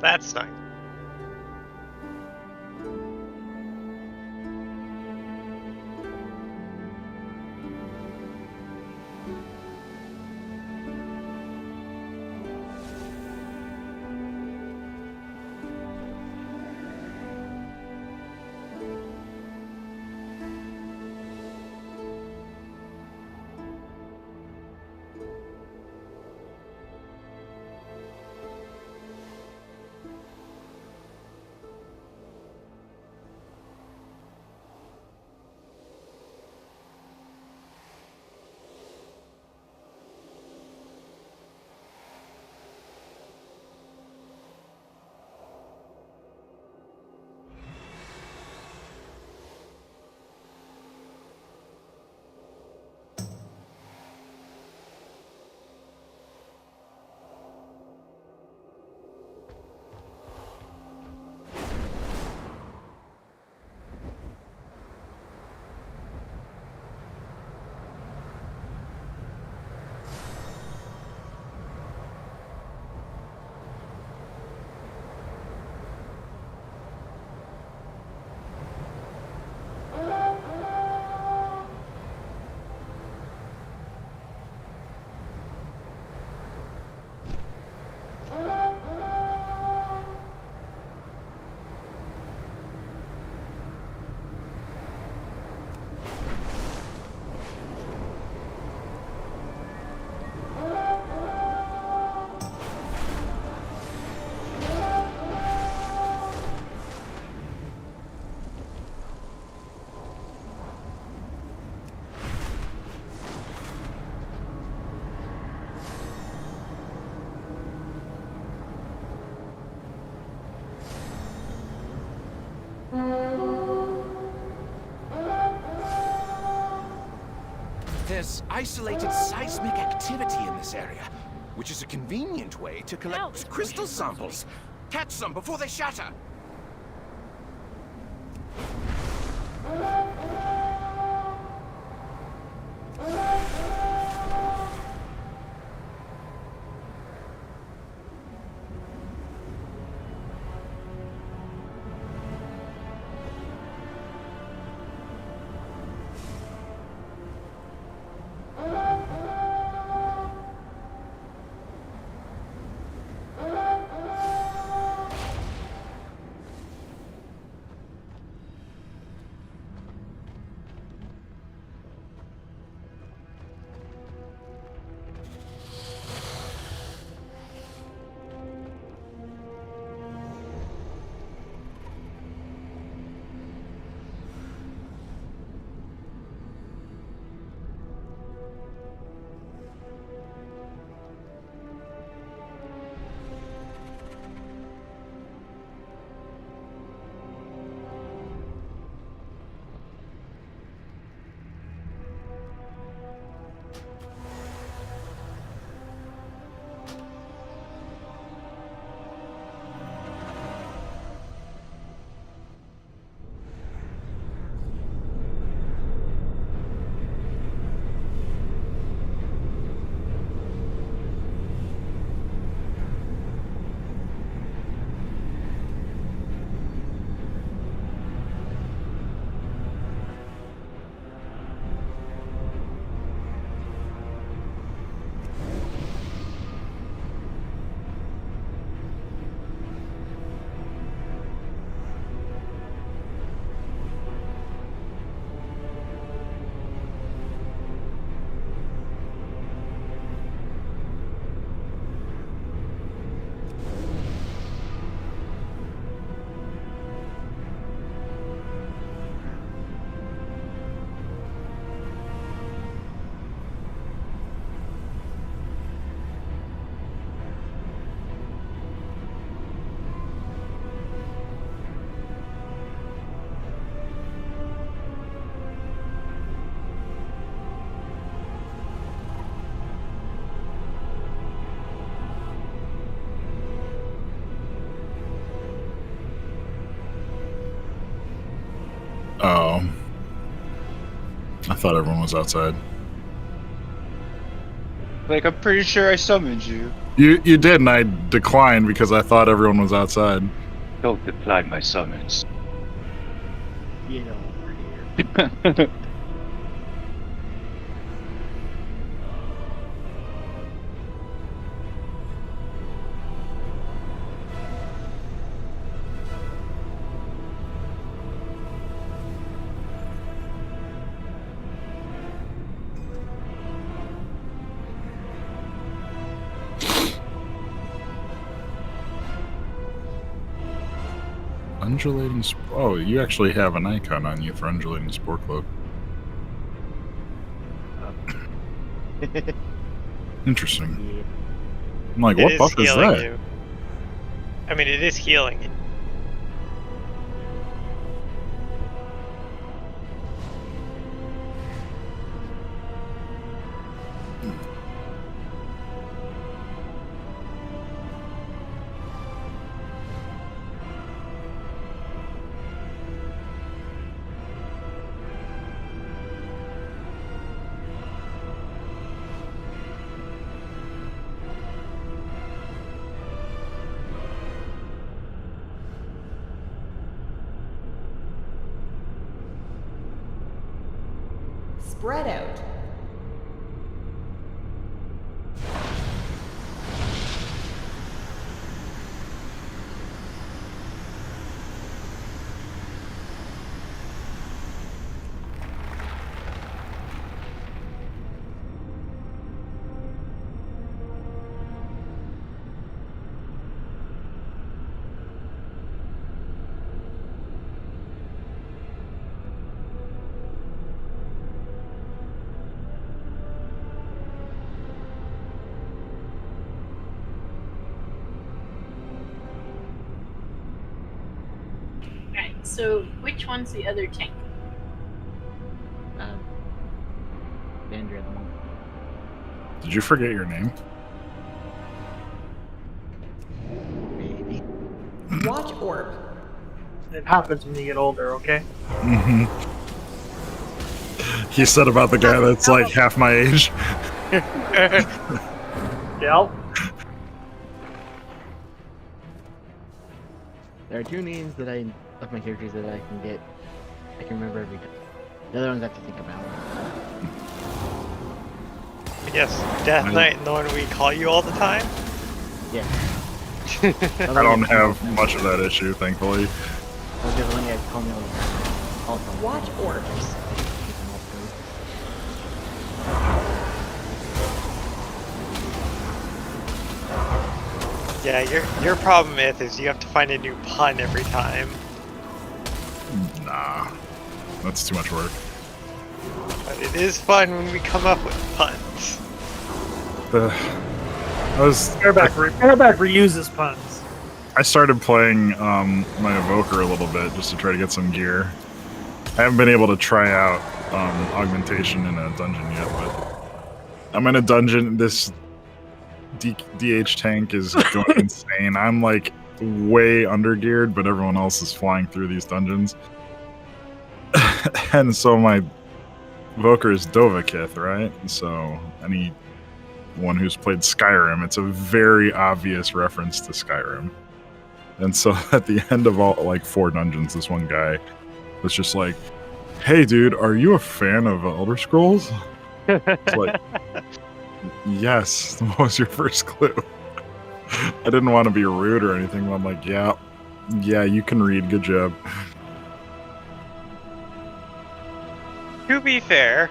Well, that's nice. There's isolated seismic activity in this area, which is a convenient way to collect crystal samples. Catch some before they shatter. Oh. I thought everyone was outside. Like, I'm pretty sure I summoned you. You did, and I declined because I thought everyone was outside. Don't decline my summons. You know, over here. Undulating oh, you actually have an icon on you for undulating spore cloak. Interesting. Yeah. I'm like, It what buff is healing that? you. I mean, it is healing you. Spread out. Right, so which one's the other tank? Vandred. Did you forget your name? Maybe. Watch orb. It happens when you get older, okay? Mm-hmm. He said about the guy that's like half my age. Yep. There are two names that of my characters that I can get. I can remember every time. The other ones I have to think about. I guess Death Knight and the one we call you all the time? Yeah. I don't have much of that issue, thankfully. Those are the one you guys call me all the time. Also, Watch orb. Yeah, your problem, Myth, is you have to find a new pun every time. Nah, that's too much work. But it is fun when we come up with puns. Airback reuses puns. I started playing my Evoker a little bit just to try to get some gear. I haven't been able to try out augmentation in a dungeon yet, but I'm in a dungeon. This DH tank is going insane. I'm like way undergeared, but everyone else is flying through these dungeons. And so my Evoker is Dovahkith, right? So anyone who's played Skyrim, it's a very obvious reference to Skyrim. And so at the end of all like 4 dungeons, this one guy was just like, "Hey dude, are you a fan of Elder Scrolls?" It's like, yes. What was your first clue? I didn't want to be rude or anything, but I'm like, yeah, you can read, good job. To be fair,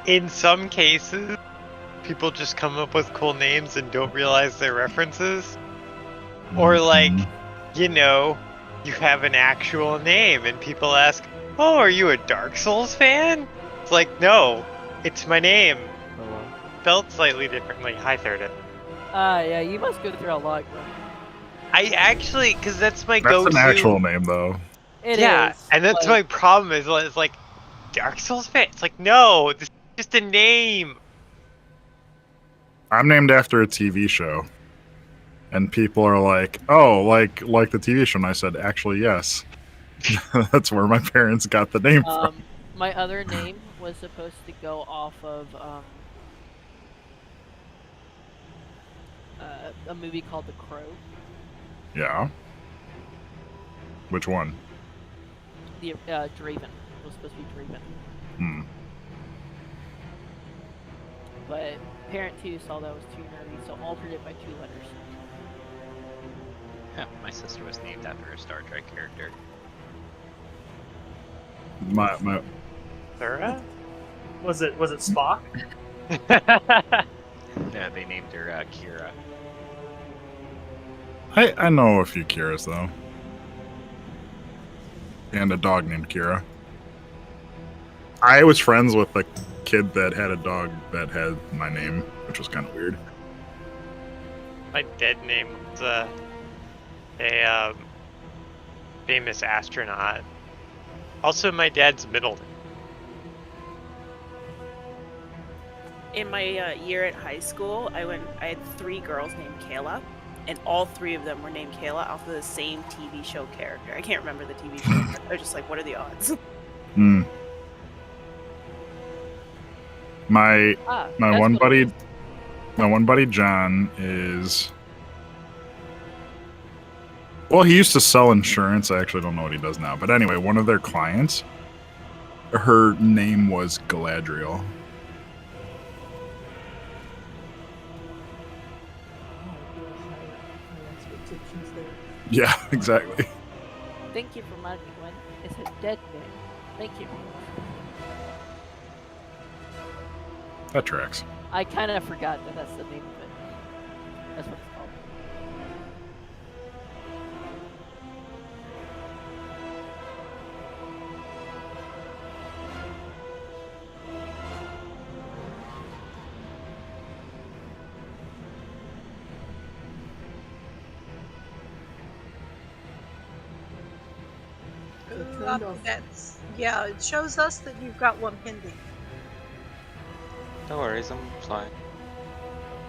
in some cases, people just come up with cool names and don't realize their references. Or like, you know, you have an actual name and people ask, "Oh, are you a Dark Souls fan?" It's like, no, it's my name. Spelled slightly differently. Hi, Third. Yeah, you must go through a lot. I actually, because that's my That's go-to. an actual name, though. It yeah, is, and that's but- my problem is it's like, Dark Souls fan? It's like, no, this is just a name. I'm named after a TV show. And people are like, "Oh, like the TV show." And I said, "Actually, yes." That's where my parents got the name from. My other name was supposed to go off of a movie called The Crow. Yeah. Which one? The Draven. It was supposed to be Draven. Hmm. But Parent 2 saw that was too nerdy, so altered it by 2 letters. My sister was named after a Star Trek character. My Thura? Was it Spock? No, they named her Kira. I know a few Kiras though. And a dog named Kira. I was friends with a kid that had a dog that had my name, which was kind of weird. My dead name was a famous astronaut. Also, my dad's middle name. In my year at high school, I had 3 girls named Kayla, and all 3 of them were named Kayla off of the same TV show character. I can't remember the TV show. I was just like, what are the odds? Hmm. My one buddy John is. Well, he used to sell insurance. I actually don't know what he does now. But anyway, one of their clients, her name was Galadriel. Yeah, exactly. Thank you for reminding me when it's a dead name. Thank you. That tracks. I kind of forgot that that's the name of it. That's what it's called. Yeah, it shows us that you've got one pending. No worries, I'm fine.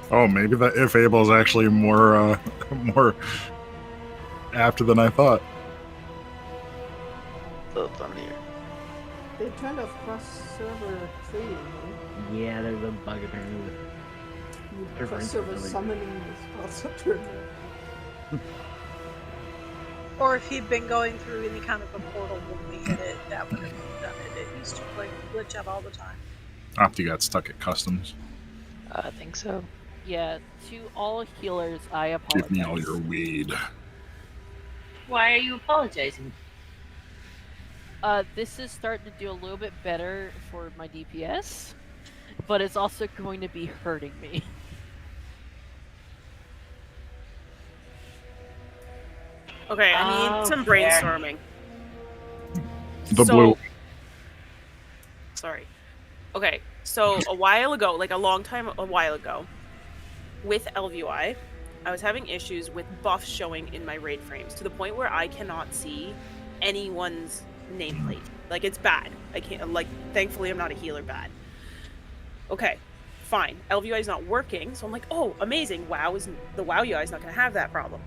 Oh, maybe that if able is actually more more apt than I thought. So I'm here. They turned off cross-server trading, right? Yeah, there's a bug apparently with Cross-server really- summoning is also turned off. Or if he'd been going through any kind of a portal when we hit it, that would have done it. It used to glitch out all the time. Opti got stuck at customs. I think so. Yeah, to all healers, I apologize. Give me all your weed. Why are you apologizing? This is starting to do a little bit better for my DPS, but it's also going to be hurting me. Okay, I need some brainstorming. The blue. Sorry. Okay, so a while ago, like a while ago, with LVI, I was having issues with buffs showing in my raid frames to the point where I cannot see anyone's nameplate. Like, it's bad. I can't, like, thankfully I'm not a healer bad. Okay, fine. LVI is not working, so I'm like, oh, amazing. The WoW UI is not going to have that problem.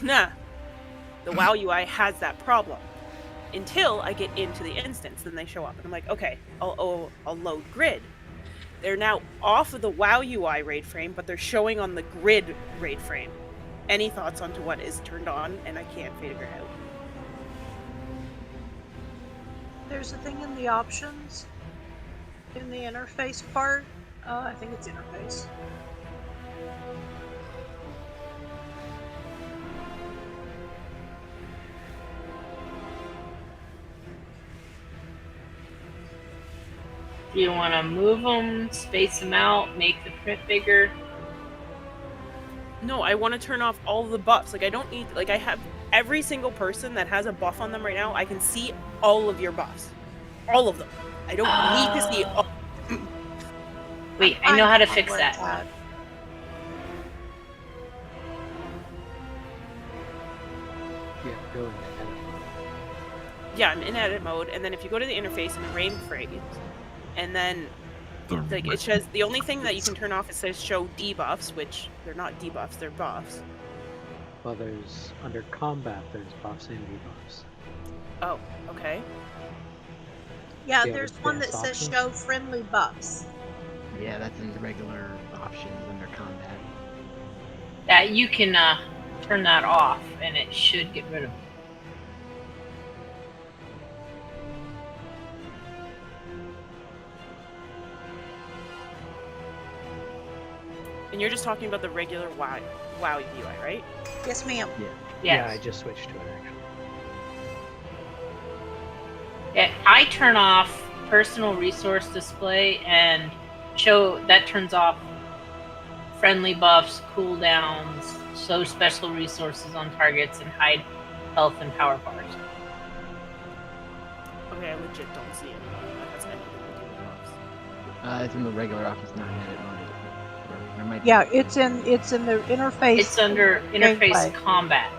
Nah. The WoW UI has that problem. Until I get into the instance, then they show up. And I'm like, okay, I'll load grid. They're now off of the WoW UI raid frame, but they're showing on the grid raid frame. Any thoughts onto what is turned on, and I can't figure it out. There's a thing in the options, in the interface part. I think it's interface. Do you want to move them, space them out, make the print bigger? No, I want to turn off all the buffs. Like, I don't need, like, I have every single person that has a buff on them right now. I can see all of your buffs. All of them. I don't need to see all. Wait, I know how to fix that. Yeah, go in edit. Yeah, I'm in edit mode, and then if you go to the interface in the raid frames, and then like it says the only thing that you can turn off, it says show debuffs, which they're not debuffs, they're buffs. Well, there's under combat, there's buffs and debuffs. Oh, okay. Yeah, Yeah, there's the one that advanced says options. show friendly buffs. Yeah, that's in the regular options under combat. That you can turn that off, and it should get rid of them. And you're just talking about the regular WoW UI, right? Yes, ma'am. Yeah. Yeah, I Yes. just switched to it actually. I turn off personal resource display and show that turns off friendly buffs, cooldowns, show special resources on targets, and hide health and power bars. Okay, I legit don't see it. That has anything to do with buffs. It's in the regular options, not in edit mode. Or it might be- Yeah, it's in the interface. It's under interface gameplay. combat.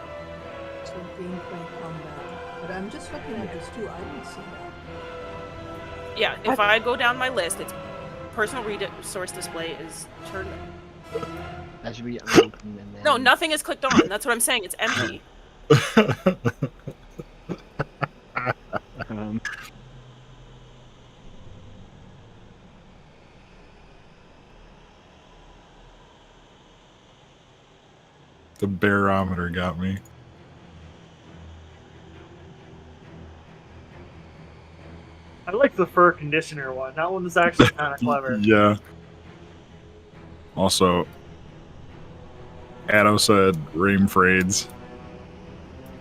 So gameplay combat. But I'm just looking at this too. I didn't see that. Yeah, if I go down my list, it's personal resource display is turned. That should be open and then. No, nothing is clicked on. That's what I'm saying. It's empty. The barometer got me. I like the fur conditioner one. That one is actually kind of clever. Yeah. Also, Addo said Ream Frades.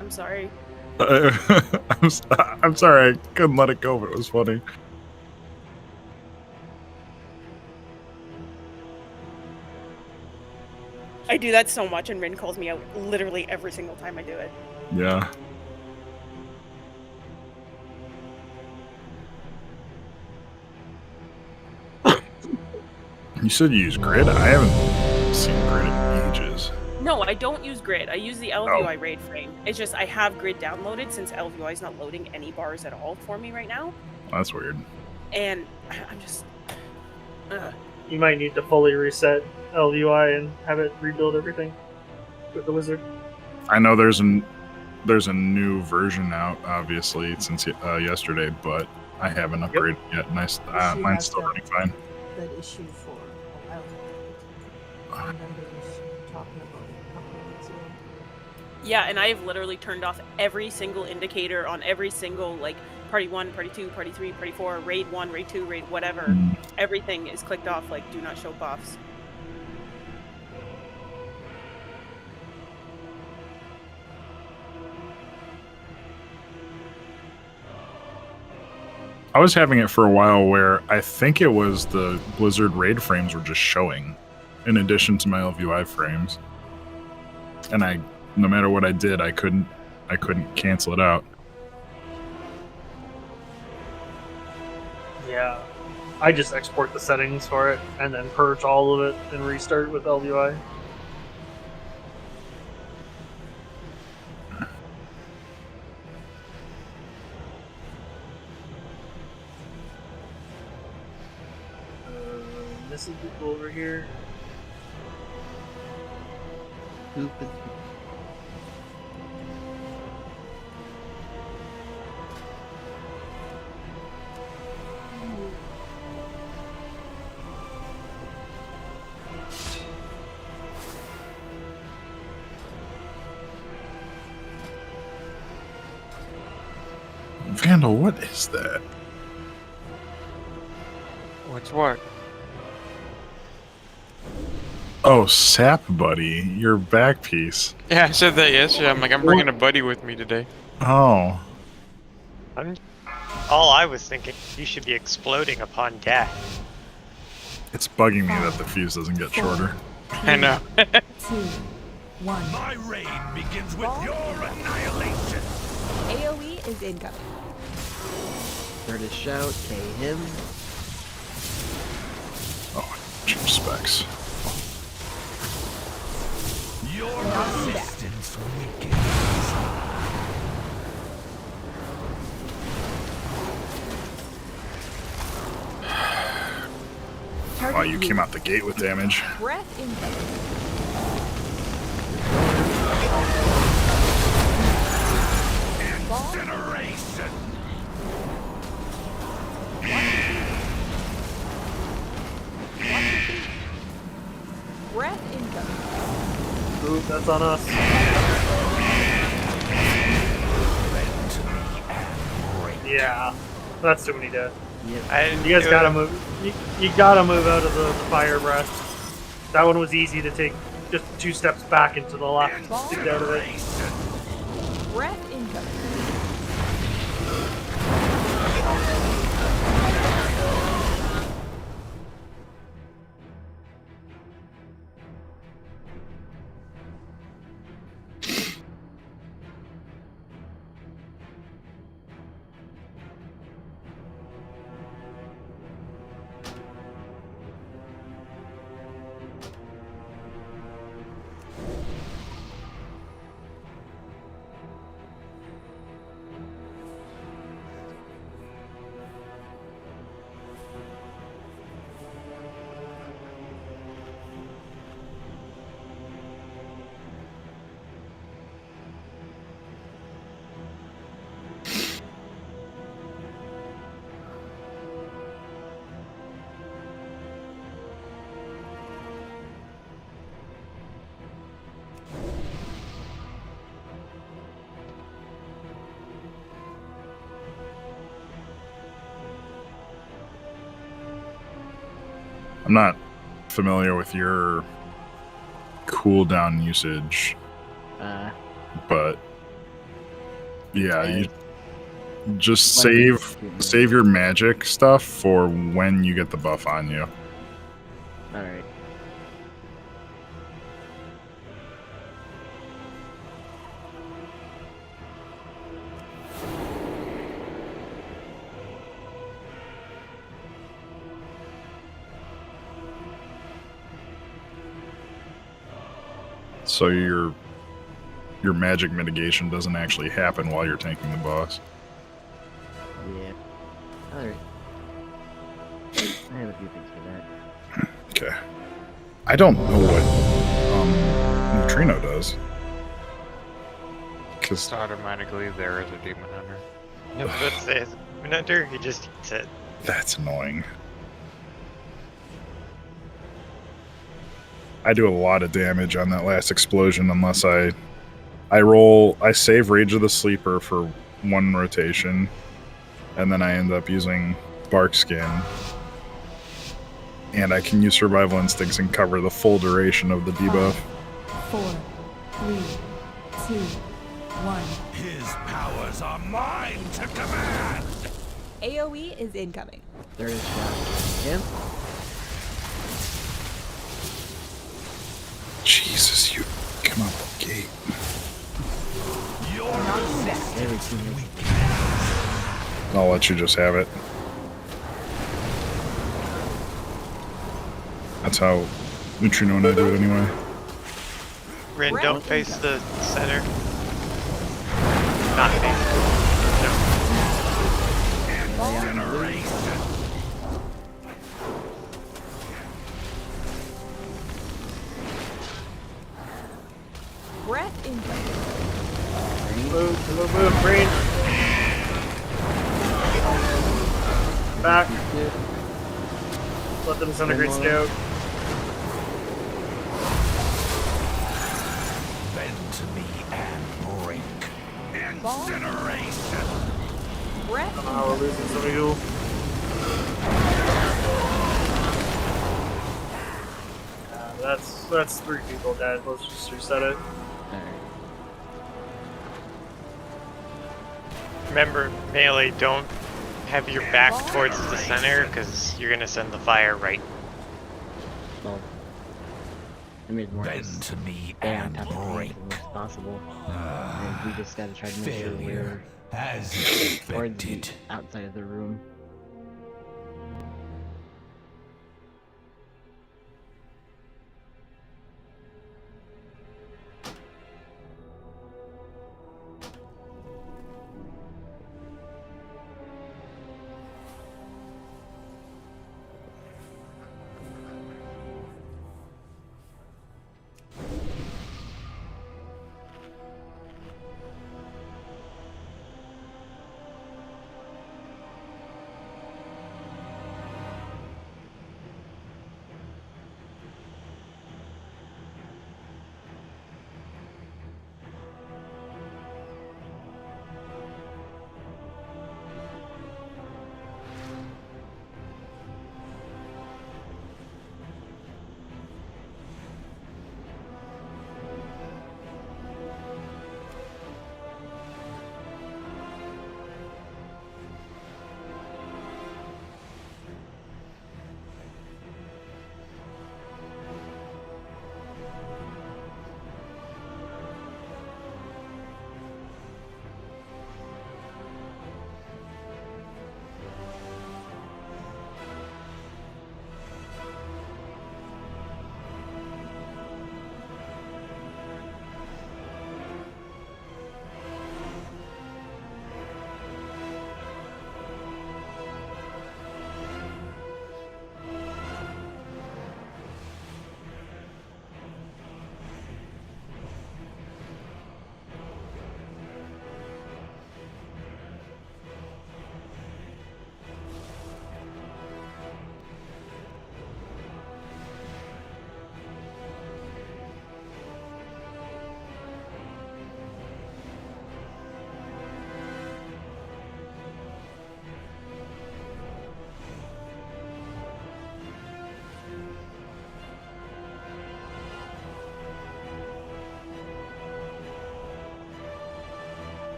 I'm sorry. I'm sorry, I couldn't let it go, but it was funny. I do that so much, and Rin calls me out literally every single time I do it. Yeah. You said you use grid? I haven't seen grid in ages. No, I don't use grid. I use the LVI raid frame. It's just I have grid downloaded since LVI is not loading any bars at all for me right now. That's weird. And I'm just... You might need to fully reset LVI and have it rebuild everything with the wizard. I know there's a new version out, obviously, since yesterday, but I haven't upgraded yet, and mine's still running fine. That issue for a while. I remember you talking about it a couple of months ago. Yeah, and I've literally turned off every single indicator on every single, like, Party 1, Party 2, Party 3, Party 4, Raid 1, Raid 2, Raid whatever. Everything is clicked off, like, do not show buffs. I was having it for a while where I think it was the Blizzard raid frames were just showing in addition to my LVI frames. And no matter what I did, I couldn't cancel it out. Yeah. I just export the settings for it and then purge all of it and restart with LVI. Missing people over here. Vandal, what is that? What's what? Oh, Sap Buddy, your back piece. Yeah, I said that yesterday. I'm like, I'm bringing a buddy with me today. Oh. All I was thinking, you should be exploding upon death. It's bugging me that the fuse doesn't get shorter. I know. 2, 1. My reign begins with your annihilation. AoE is incoming. Third is shout, K him. Oh, cheap specs. Your resistance weakens. Wow, you came out the gate with damage. Breath incoming. Incineration. Breath incoming. Ooh, that's on us. Yeah, that's too many deaths. You guys gotta move. You gotta move out of the fire breath. That one was easy to take. Just 2 steps back into the left to get out of it. Breath incoming. I'm not familiar with your cooldown usage, but yeah, you just save your magic stuff for when you get the buff on you. All right. So your magic mitigation doesn't actually happen while you're tanking the boss. Yeah. Alright. I have a few things for that. Okay. I don't know what Neutrino does. Because automatically there is a demon hunter. No, let's say it's a demon hunter, he just eats it. that's annoying. I do a lot of damage on that last explosion unless I save Rage of the Sleeper for 1 rotation, and then I end up using Bark Skin. And I can use Survival Instincts and cover the full duration of the debuff. 4, 3, 2, 1. His powers are mine to command. AoE is incoming. There is him. Jesus, you come out the gate. I'll let you just have it. That's how Neutrino and I do it anyway. Rin, don't face the center. Not me. Breath incoming. Move, Green. Back. Let them disintegrate scout. Bend to me and break. Incineration. Breath. We're losing some of you. That's 3 people dead. Let's just reset it. Remember, melee, don't have your back towards the center, because you're going to send the fire right. Well, I made more Bend to me and and break as possible. And we just gotta try to make sure we're towards the outside of the room.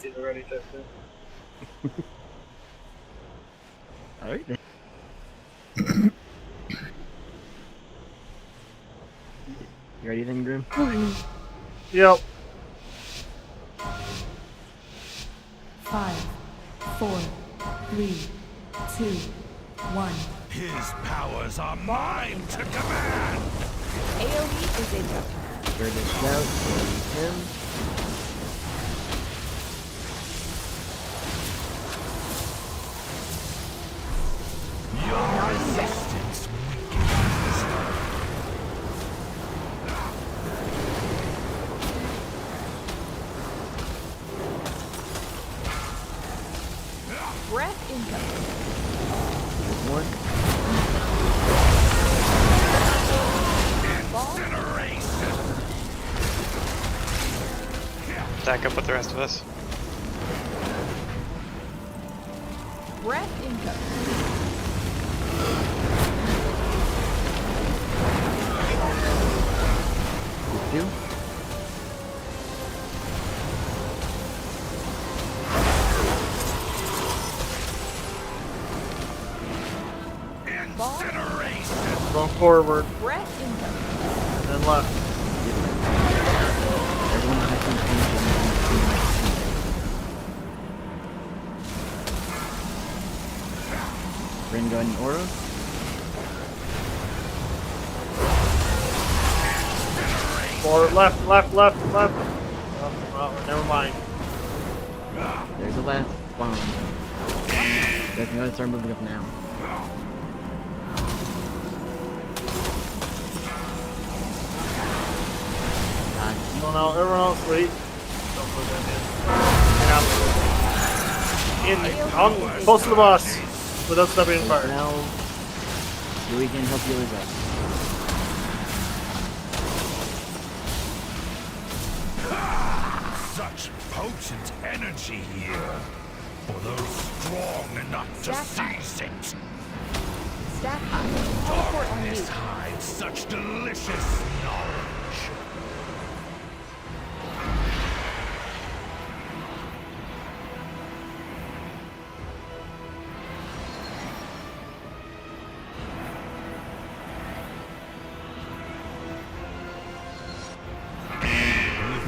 cutscene already type thing. Alright then. You ready then, Grim? Yep. 5, 4, 3, 2, 1. His powers are mine to command. AoE is incoming. Bird is out. Him. Your resistance weakens. Breath incoming. There's one. Stack up with the rest of us. Breath incoming. Two. Going forward. Breath incoming. And then left. Everyone has some tension. Rin going Aura. Forward, left. Oh, never mind. There's the last bomb. You guys can go and start moving up now. Everyone else, wait. Don't put that in. On, close to the boss, without stepping in fire. Now, Yui can help healers up. Such potent energy here. For those strong enough to seize it. Stack high. Teleport on Darkness you. hides such delicious knowledge.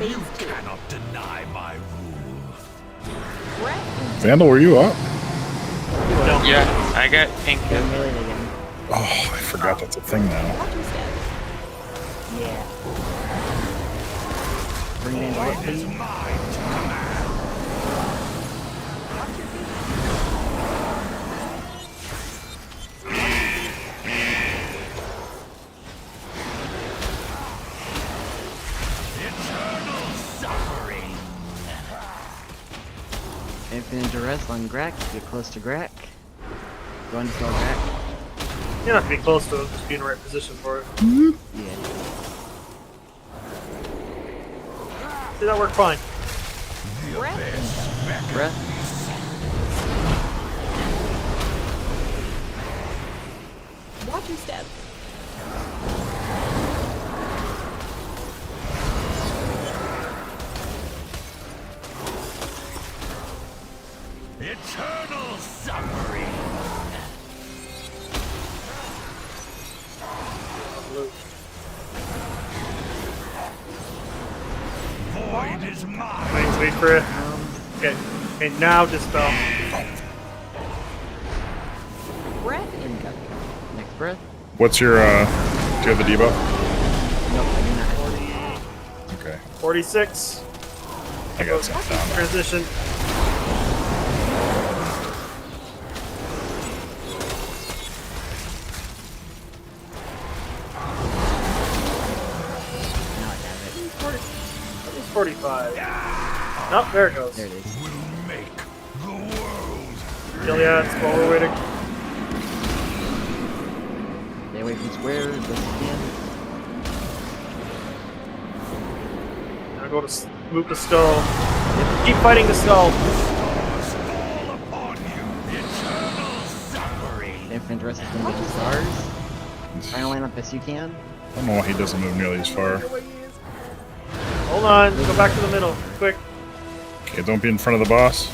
You cannot deny my rule. Vandal, were you up? Yeah, I got pink. Oh, I forgot that's a thing now. Yeah. Bring in right, please. Infinite duress on Grak. Get close to Grak. Go and spell Grak. You don't have to be close to it, just be in the right position for it. Yeah. See, that worked fine. Breath. Watch your step. Eternal suffering. Void is mine. Wait for it. Okay, now dispel. Breath incoming. Next breath. What's your, do you have the debuff? Nope, I do not. 40. Okay. 46. I got some down. Transition. Now I have it. 45. Nope, there it goes. There it is. Will make the world. Gilead, while we're waiting. Stay away from squares, best you can. Now go to move the skull. Keep fighting the skull. Infinite duress is gonna make you stars. Try and line up best you can. I don't know why he doesn't move nearly as far. Hold on, go back to the middle, quick. Okay, don't be in front of the boss.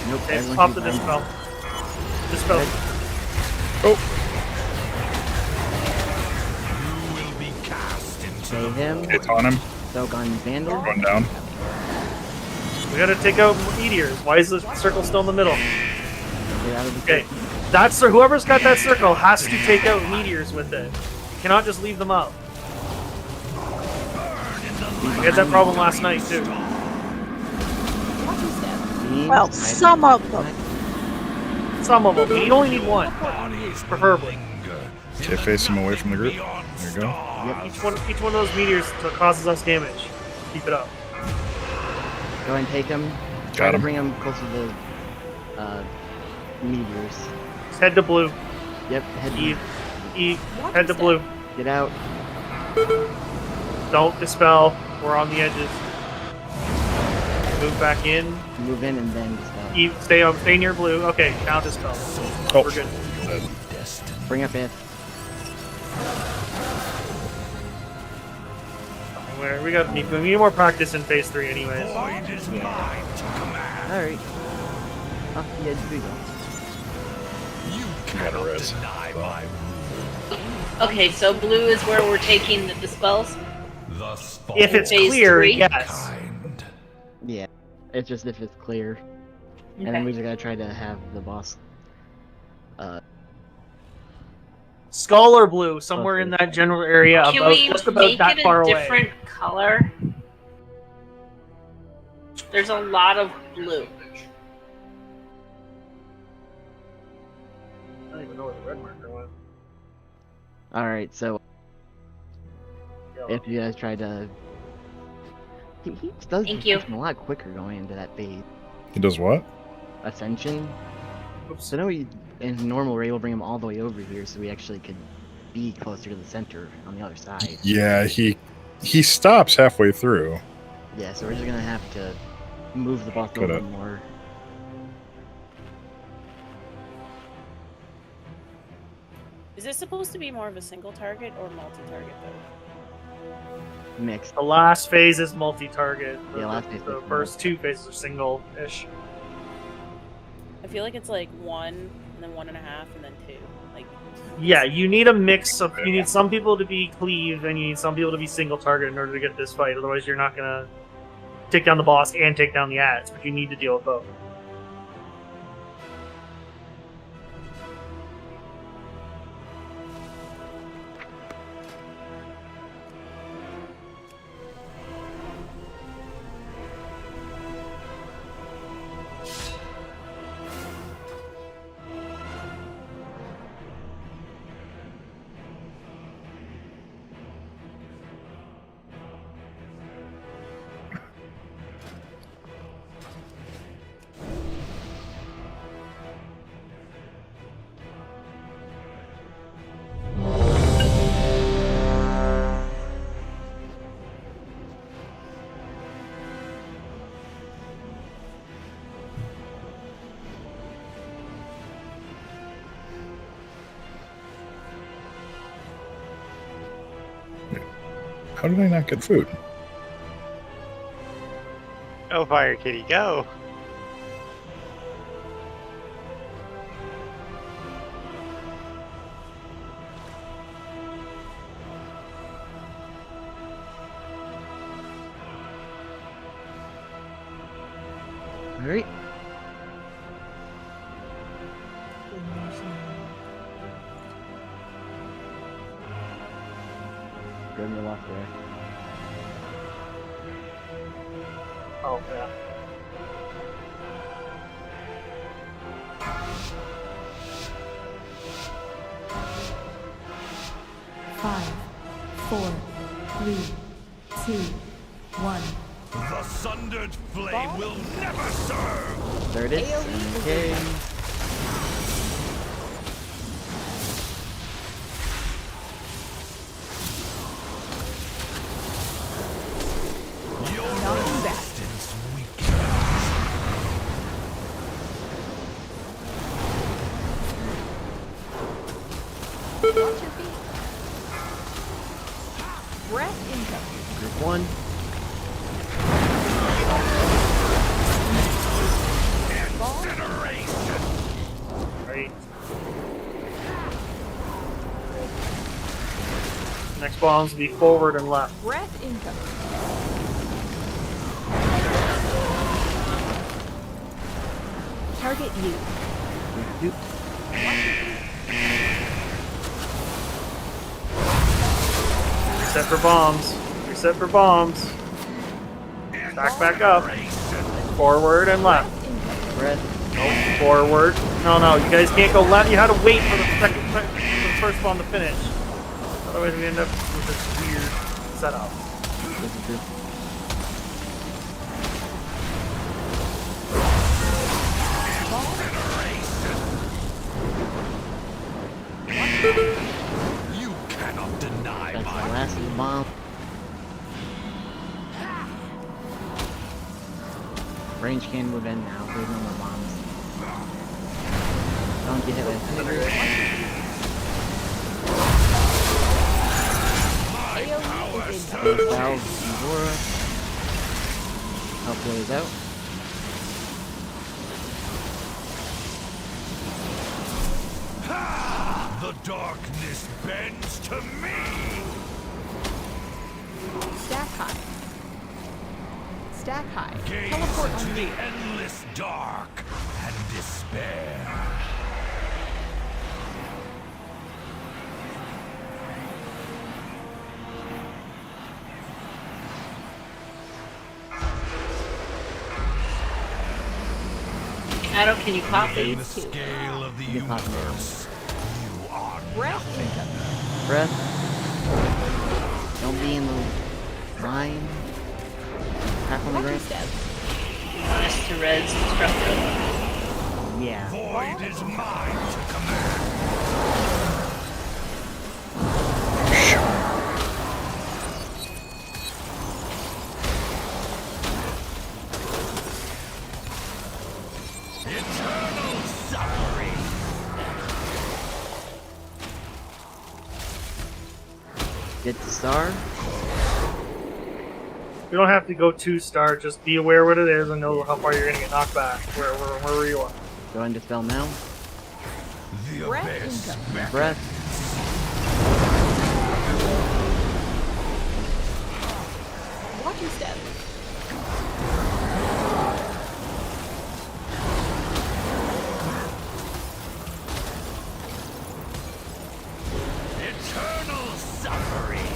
Nope. Okay, everyone pop keep the behind dispel. Dispel. Oh! Save him. Okay, taunt him. Soak on Vandal. Going down. We gotta take out meteors. Why is the circle still in the middle? Get out of the Okay, that's whoever's got that circle has to take out meteors with it. You cannot just leave them up. We had that problem last night too. Well, some of them. Some of them. You only need one, preferably. Okay, face him away from the group. There you go. Yep. Each one of those meteors causes us damage. Keep it up. Go and take him. Try Got to him. bring him closer to the meteors. Just head to blue. Yep. Head Head to blue. Get out. Don't dispel. We're on the edges. Move back in. Move in and then dispel. Stay near blue. Okay, now dispel. Oh. We're good. Bring up it. We need more practice in phase 3 anyways. Alright. Off the edge we go. Got a res. Okay, so blue is where we're taking the dispels. If it's Phase clear, 3? yes. Yeah. It's just if it's clear. And then Okay. we just gotta try to have the boss. Skull or blue, somewhere in that general area, Can about we just about make that it far a away. different color? There's a lot of blue. I don't even know where the red marker went. Alright, so if you guys try to he does Thank you. a lot quicker going into that phase. He does what? Ascension. Oops. So now in normal we're able to bring him all the way over here so we actually could be closer to the center on the other side. Yeah, he stops halfway through. Yeah, so we're just gonna have to move the boss a Coulda. little bit more. Is this supposed to be more of a single target or multi-target though? Mixed. The last phase is multi-target. Yeah, last phase The is first 2 phases are single-ish. I feel like it's like 1 and then 1.5 and then 2. Like Yeah, you need a mix of. You need some people to be cleave, and you need some people to be single target in order to get this fight. Otherwise, you're not gonna take down the boss and take down the ads. But you need to deal with both. How did I not get food? Go, Fire Kitty, go! Alright. Go to the left there. Oh yeah. Five, four, three, two, one. The sundered flame will never serve! There it is. Okay. Knocking back. Watch your feet. Breath incoming. Group 1. bombs will be forward and left. Breath incoming. Target you. Reset for bombs. Reset for bombs. Stack back up. Forward and left. Breath. Oh, forward. No, you guys can't go left. You had to wait for the first bomb to finish. Otherwise, we end up with this weird setup. You cannot deny That's the last of the bomb. Range can move in now. There's no more bombs. Don't get hit with help those out. The darkness bends to me. Stack high. Stack high. Gaze Teleport into on the you. endless dark and despair. Adam, can you copy? In the scale of the universe, you are Breath incoming. Breath. Don't be in the line. Half on the Watch your right. step. You want us to res instructor? Yeah. void is mine to command. Eternal suffering. Get the star. You don't have to go 2-star, just be aware what it is and know how far you're gonna get knocked back, wherever you are. Go into spell now. The Breath abyss incoming. beckons. Breath. Watch your step. Eternal suffering.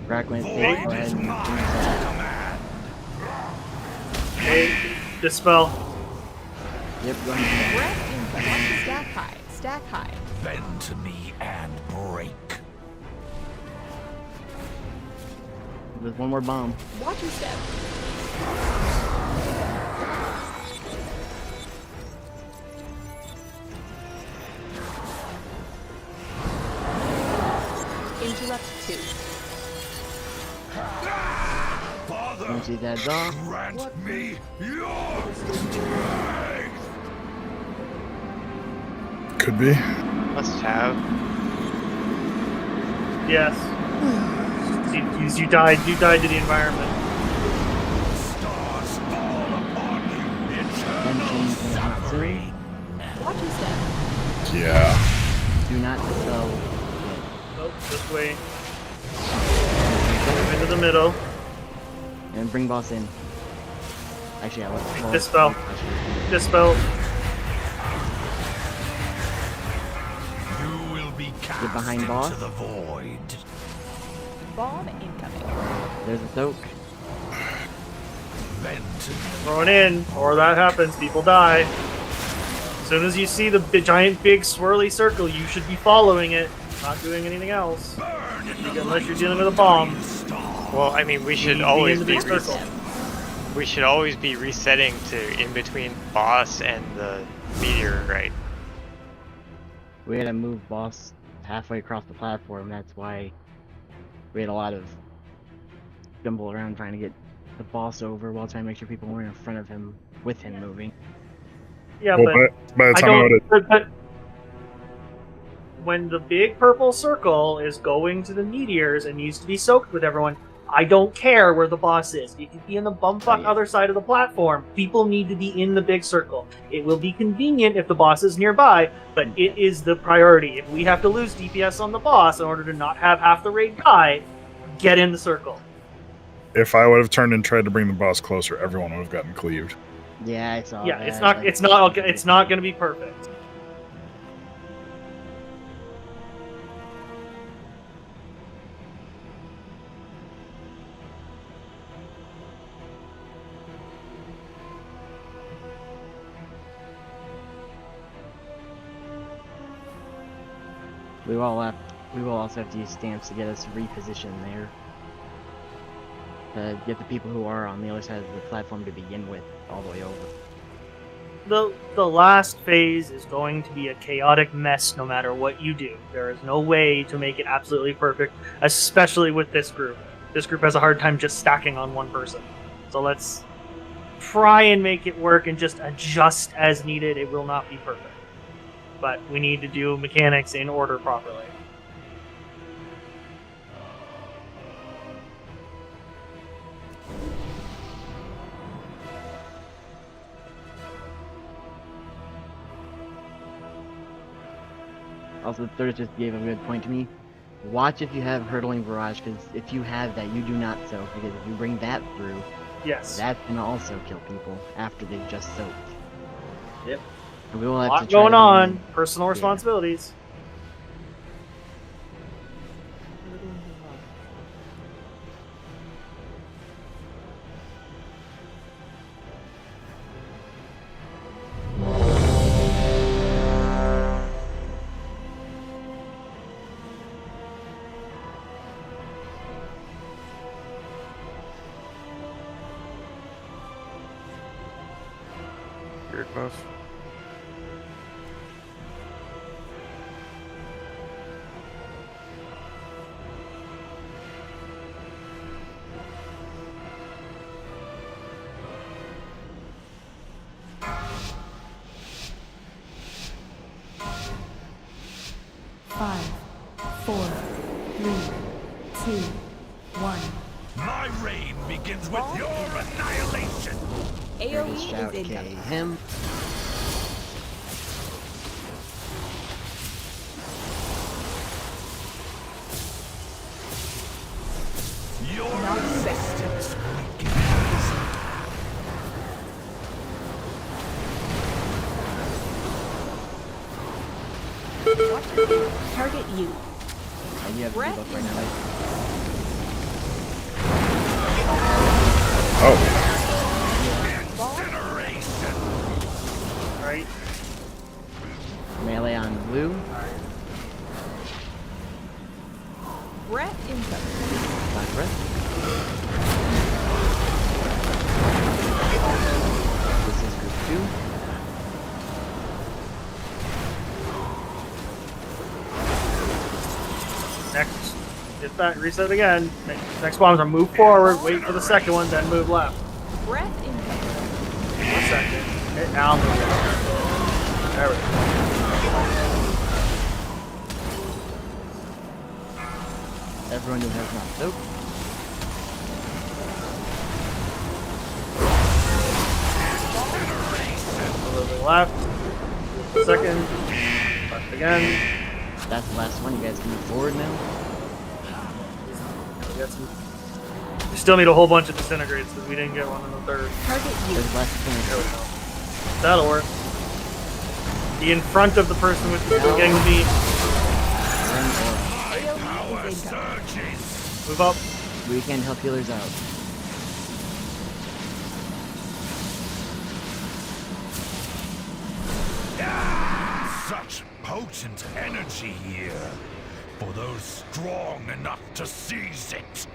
Rack went safe. Go Void ahead is and mine finish to that. command. Okay, dispel. Yep, go ahead. Breath incoming. Stack high. Stack high. Bend to me and break. There's one more bomb. Watch your step. Interrupt 2. Father, Empty that off. grant me your strength. Could be. Must have. Yes. You died. You died to the environment. Stars fall upon you. Eternal Engine suffering. Watch your step. Yeah. Do not dispel. Nope, this way. Move into the middle. And bring boss in. Actually, I let Dispel. Dispel. You will be cast Get behind into boss. the void. Bomb incoming. There's a soak. Bend to me. Throw it in, or that happens. People die. As soon as you see the giant, big, swirly circle, you should be following it, not doing anything else. Burn in the Unless you're light dealing of with a the bomb. dying star. Well, I mean, we should Be always in the be big circle. we should always be resetting to in between boss and the meteor, right? We had to move boss halfway across the platform. That's why we had a lot of jumble around trying to get the boss over while trying to make sure people weren't in front of him with him moving. Yeah, Well, but by the I time I don't. would But when the big purple circle is going to the meteors and needs to be soaked with everyone, I don't care where the boss is. It could be in the bumfuck other side of the platform. People need to be in the big circle. It will be convenient if the boss is nearby, but it is the priority. If we have to lose DPS on the boss in order to not have half the raid die, get in the circle. If I would have turned and tried to bring the boss closer, everyone would have gotten cleaved. Yeah, I saw Yeah, that. it's not going to be perfect. We will also have to use stamps to get us repositioned there. To get the people who are on the other side of the platform to begin with all the way over. The last phase is going to be a chaotic mess no matter what you do. There is no way to make it absolutely perfect, especially with this group. This group has a hard time just stacking on one person. So let's try and make it work and just adjust as needed. It will not be perfect. But we need to do mechanics in order properly. Also, the third just gave a good point to me. Watch if you have Hurtling Barrage, because if you have that, you do not soak, because if you bring that through, yes, that's gonna also kill people after they've just soaked. Yep. And we will A have lot to try going to on. Personal responsibilities. Weird buff. Five, 4, 3, 2, 1. My reign begins with your annihilation. AoE is incoming. Him. Your resistance Target you. And you have to debuff right now. Right. Melee on blue. Breath incoming. Black breath. This is group 2. Next, get that, reset again. Next bombs are move forward, wait for the second one, then move left. Breath incoming. 1 second. Hit now, move left. There we go. Everyone who has not soaked. A little bit left. Second. Left again. That's the last one. You guys can move forward now. We got some. We still need a whole bunch of disintegrates because we didn't get one in the third. Target you. There's last There we go. That'll work. Be in front of the person with the getting the beat. AoE is incoming. Move up. We can help healers out. Such potent energy here for those strong enough to seize it.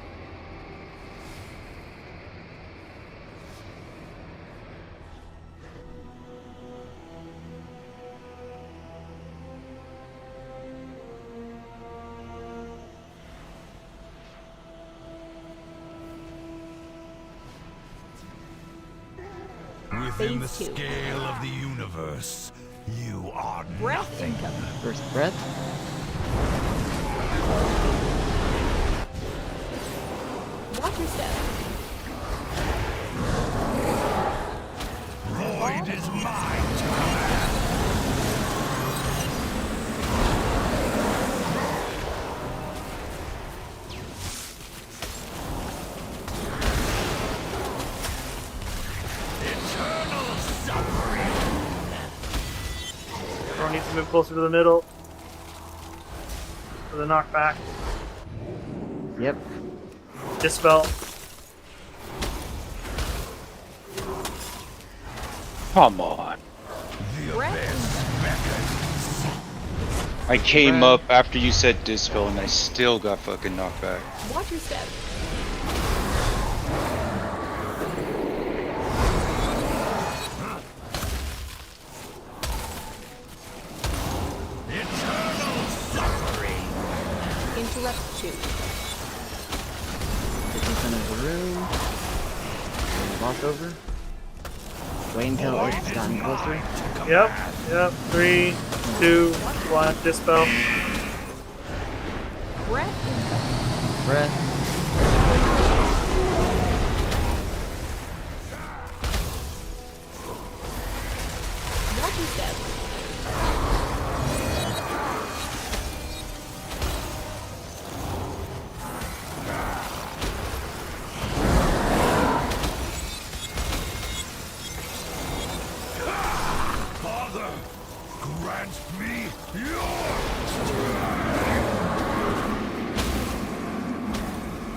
Within the Phase 2. scale of the universe, you are Breath nothing. incoming. First breath. Watch Watch your step. Void is mine to command. Eternal suffering. Everyone needs to move closer to the middle. For the knockback. Yep. Dispel. Come on. I came up after you said Dispel and I still got fucking knocked back. Watch your step. Eternal suffering. Interrupt 2. 50% of the room. Walk over. Wait until it's gotten closer. Yep. 3, 2, 1. Dispel. Breath incoming. Breath. Watch your step. Father, grant me your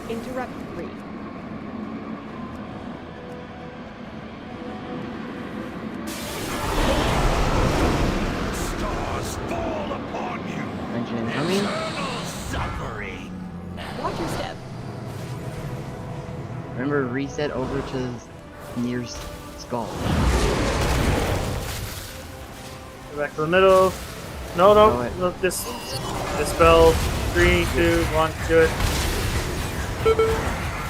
Interrupt 3. stars fall upon you. Attention incoming. Eternal suffering. Watch your step. Remember, reset over to near skull. Go back to the middle. No. Dispel. 3, 2, 1. Do it.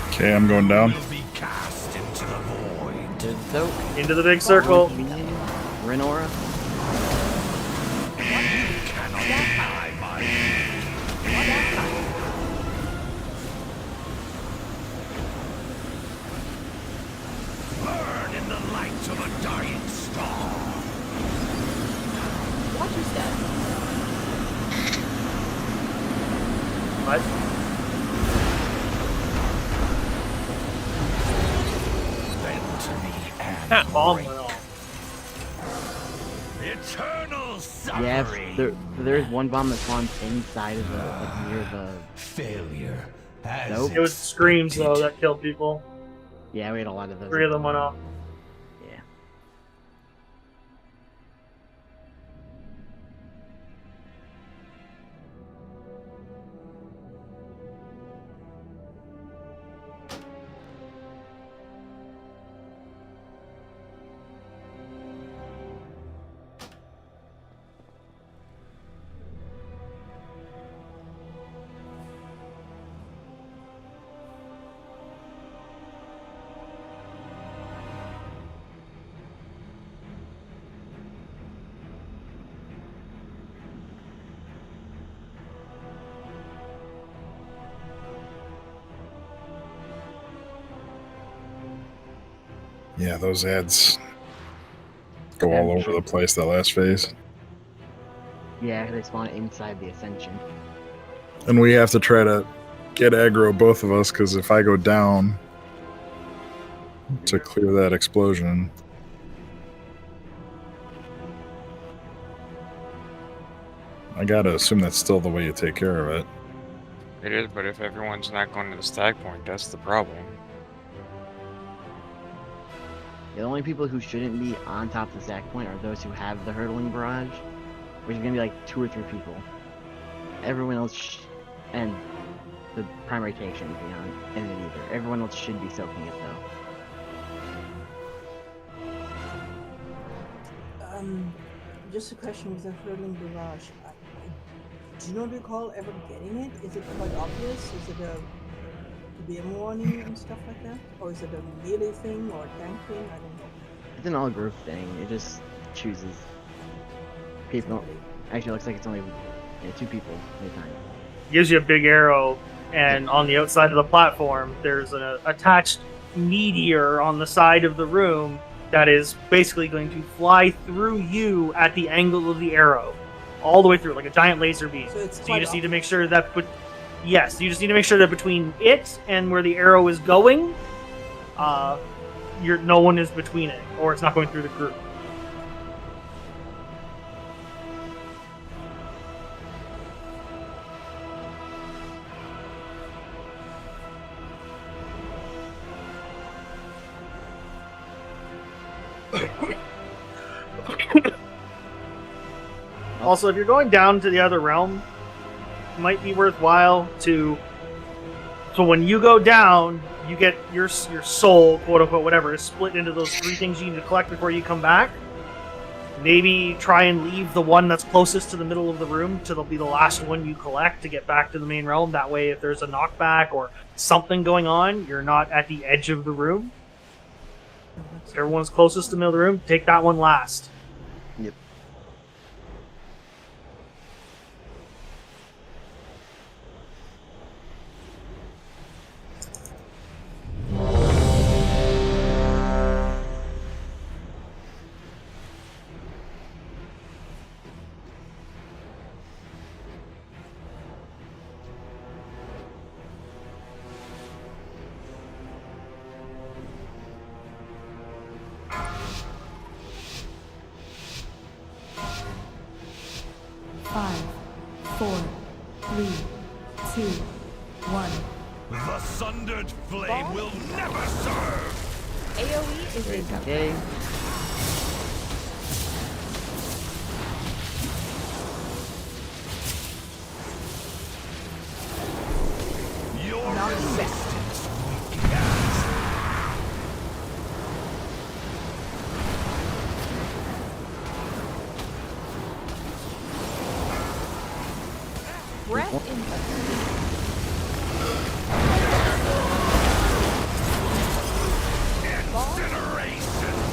Okay, I'm going down. Be cast into the void. Soak. Into the big circle. Renora. Cannot deny my burn in the light of a dying star. Watch your step. What? Bend to me and Bomb break. went off. Eternal suffering. Yeah, there's one bomb that spawns inside of the, like, near the... Failure. Nope. It was screams though that killed people. Yeah, we had a lot of those. 3 of them went off. Yeah. Yeah, those ads go all over the place that last phase. Yeah, they spawn inside the Ascension. And we have to try to get aggro, both of us, because if I go down to clear that explosion... I gotta assume that's still the way you take care of it. It is, but if everyone's not going to the stag point, that's the problem. The only people who shouldn't be on top of the sack point are those who have the hurtling barrage, which is gonna be like 2 or 3 people. Everyone else, and the primary tank shouldn't be on in it either. Everyone else should be soaking it though. Just a question with the hurling barrage. Do you not recall ever getting it? Is it quite obvious? Is it a BM warning and stuff like that? Or is it a melee thing or a tank thing? I don't know. It's an all group thing. It just chooses people. Actually, it looks like it's only 2 people at a time. Gives you a big arrow and on the outside of the platform, there's an attached meteor on the side of the room that is basically going to fly through you at the angle of the arrow, all the way through, like a giant laser beam. So it's you quite just need to make sure that, yes, you just need to make sure that between it and where the arrow is going, no one is between it, or it's not going through the group. Also, if you're going down to the other realm, it might be worthwhile to... So when you go down, you get your soul, quote unquote, whatever, is split into those 3 things you need to collect before you come back. Maybe try and leave the one that's closest to the middle of the room to be the last one you collect to get back to the main realm. That way, if there's a knockback or something going on, you're not at the edge of the room. If everyone's closest to the middle of the room, take that one last. Yep. Five, four, three, two, one. The sundered flame will never serve! AoE is incoming. Okay. Your resistance weakens. Breath incoming. Incineration!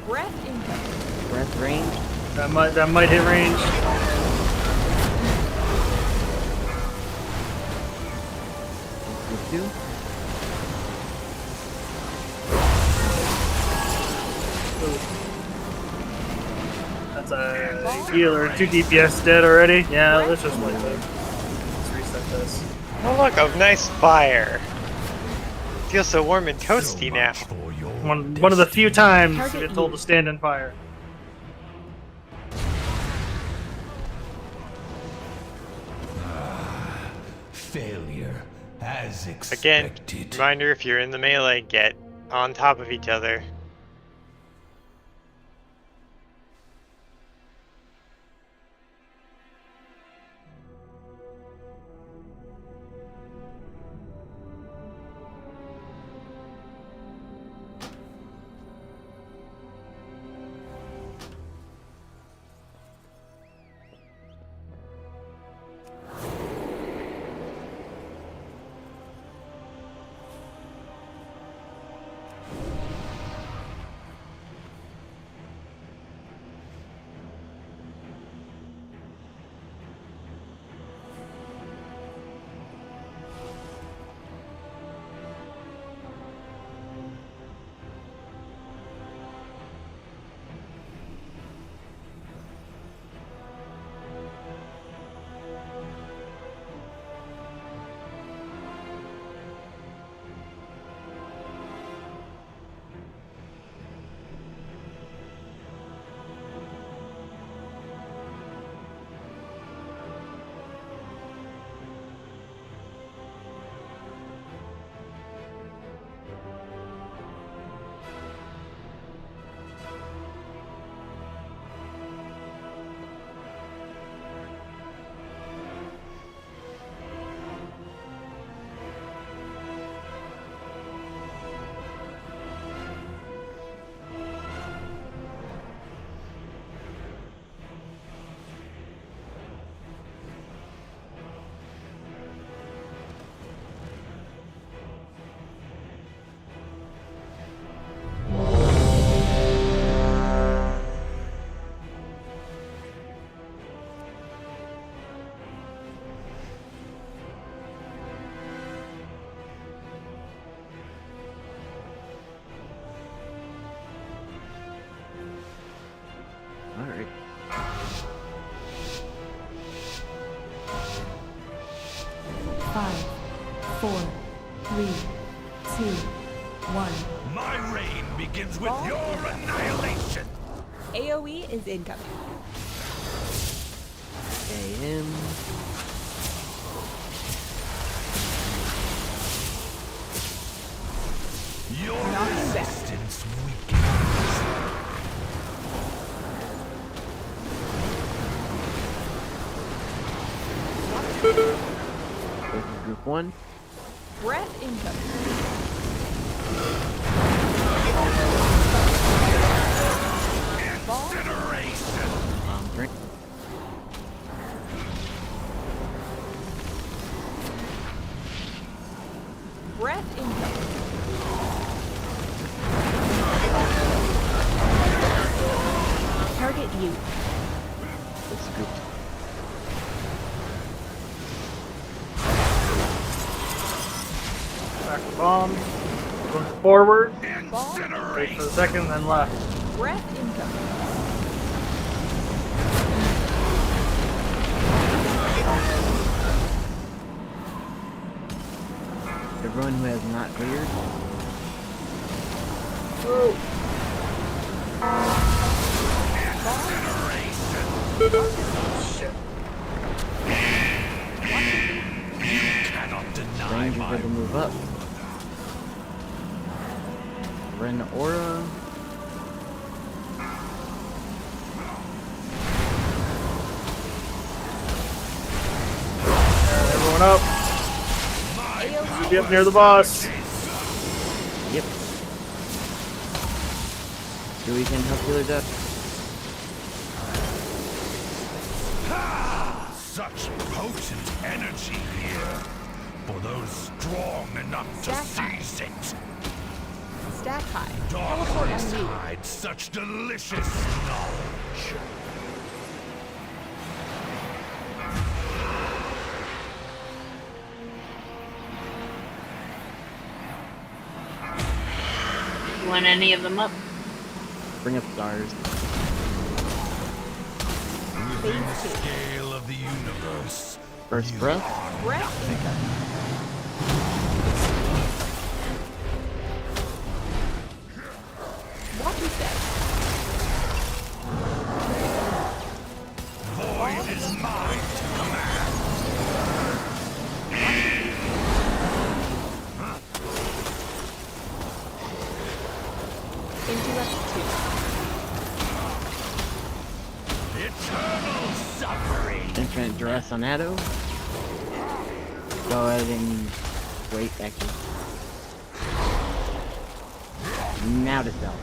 Breath incoming. Breath range. That might hit range. Two. That's a healer. 2 DPS dead already. Yeah, let's just wait. Let's reset this. Oh look, a nice fire. Feels so warm and toasty now. One of the few times you get told to stand in fire. Failure, as Again, expected. reminder, if you're in the melee, get on top of each other. Alright. Five, four, three, two, one. My reign begins with your annihilation. AoE is incoming. AM. Your Knocking back. resistance weakens. This is group 1. Breath incoming. Drink. Breath incoming. Target you. This is group Back to bomb. Going forward. Bomb. Wait for the second, then left. Breath incoming. Everyone who has not cleared. Cannot deny Stranger my to move up. Ren Aura. Everyone up. Should be up near the boss. Yep. Do we can help healer death? such potent energy here for those strong enough to seize it. Stat high. Teleport Darkness unmuted. hides such delicious knowledge. You want any of them up? Bring up stars. Within the scale of the universe, First breath. Breath incoming. Watch your step. void is mine to command. Interrupt 2. Eternal suffering. Infinite duress on Addo. Go ahead and wait, Becky. Now to sell.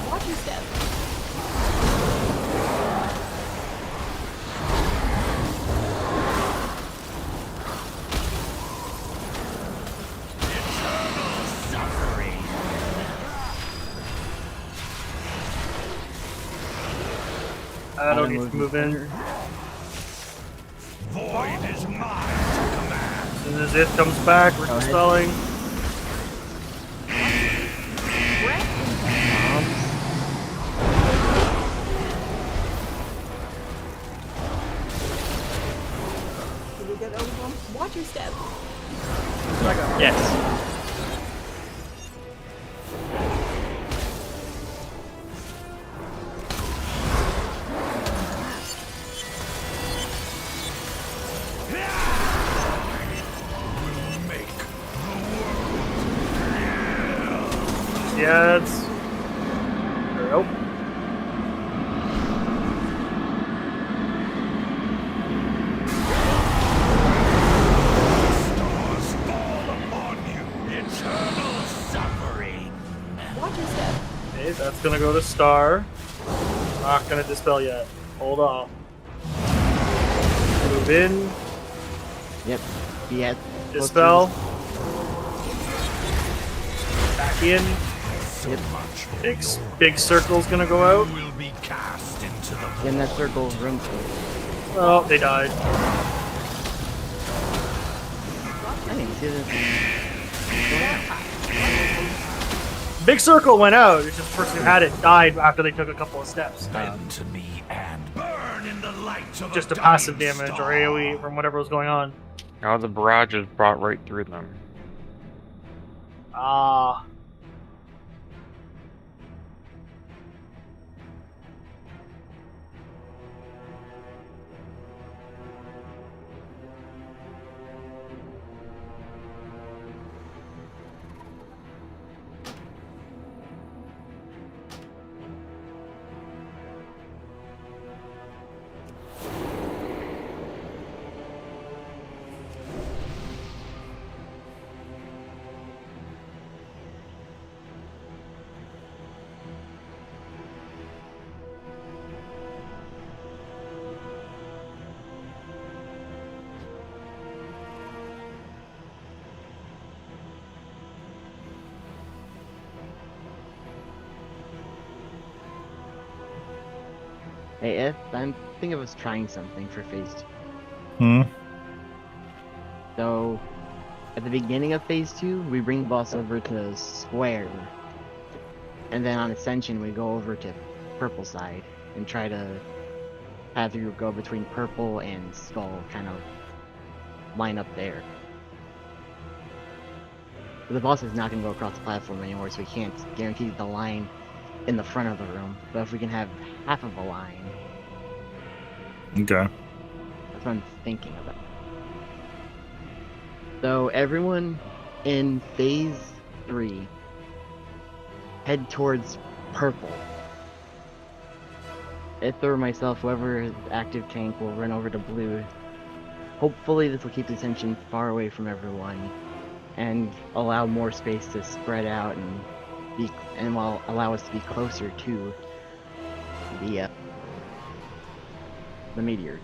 Watch your step. I don't need to move in. Void is mine to command. As soon as it comes back, we're dispelling. Did you get overwhelmed? Watch your step. Yes. Yeah, it's. Nope. Stars fall upon you. Eternal suffering. Watch your step. Okay, that's gonna go to Star. Not gonna dispel yet. Hold off. Move in. Yep. He had Dispel. Back in. So much for Big circle's gonna go out. will be cast into the in that circle room. Oh, they died. I didn't see this. Big circle went out. It's just the person who had it died after they took a couple of steps. Bend to me and burn in the light of Just a a passive dying damage star. or AoE from whatever was going on. Now the barrage is brought right through them. Ah. Hey, Eth, I'm thinking of us trying something for phase 2. Hmm. So, at the beginning of phase 2, we bring the boss over to square. And then on Ascension, we go over to purple side and try to have you go between purple and skull, kind of line up there. But the boss is not going to go across the platform anymore, so we can't guarantee the line in the front of the room. But if we can have half of a line, Okay. that's what I'm thinking about. So everyone in phase 3 head towards purple. Ither or myself, whoever is active tank, will run over to blue. Hopefully this will keep the tension far away from everyone and allow more space to spread out and will allow us to be closer to the meteor.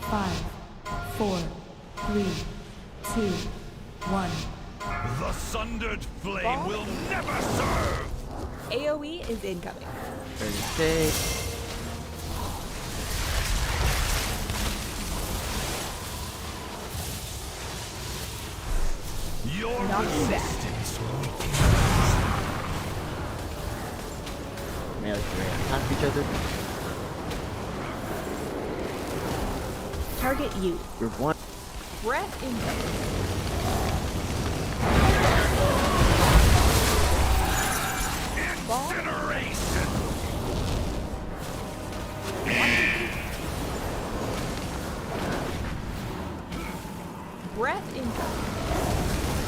Five, four, three, two, one. The sundered flame will never serve! AoE is incoming. 36. Your resistance weakens. Melee three on top of each other. Target you. Group 1. Breath incoming. Incineration! Breath incoming.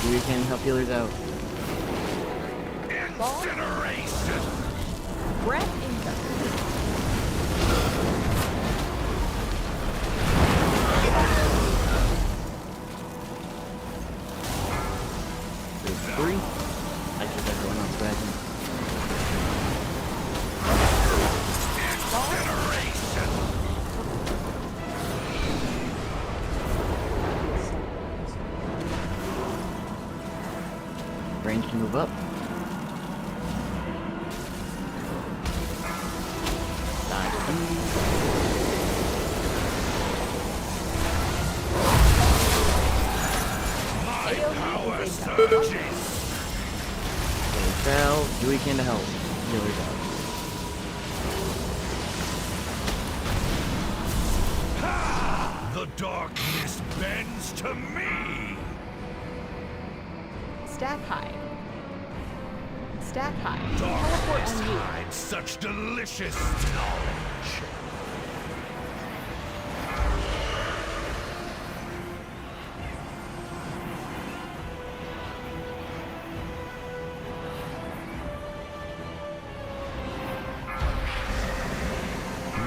We can help healers out. Incineration! Breath incoming. Group 3. Actually, everyone else present. Range to move up. Fell. Do we can to help. Here we go. The darkness bends to me. Stack high. Stack high. Teleport Darkness on you. hides such delicious knowledge.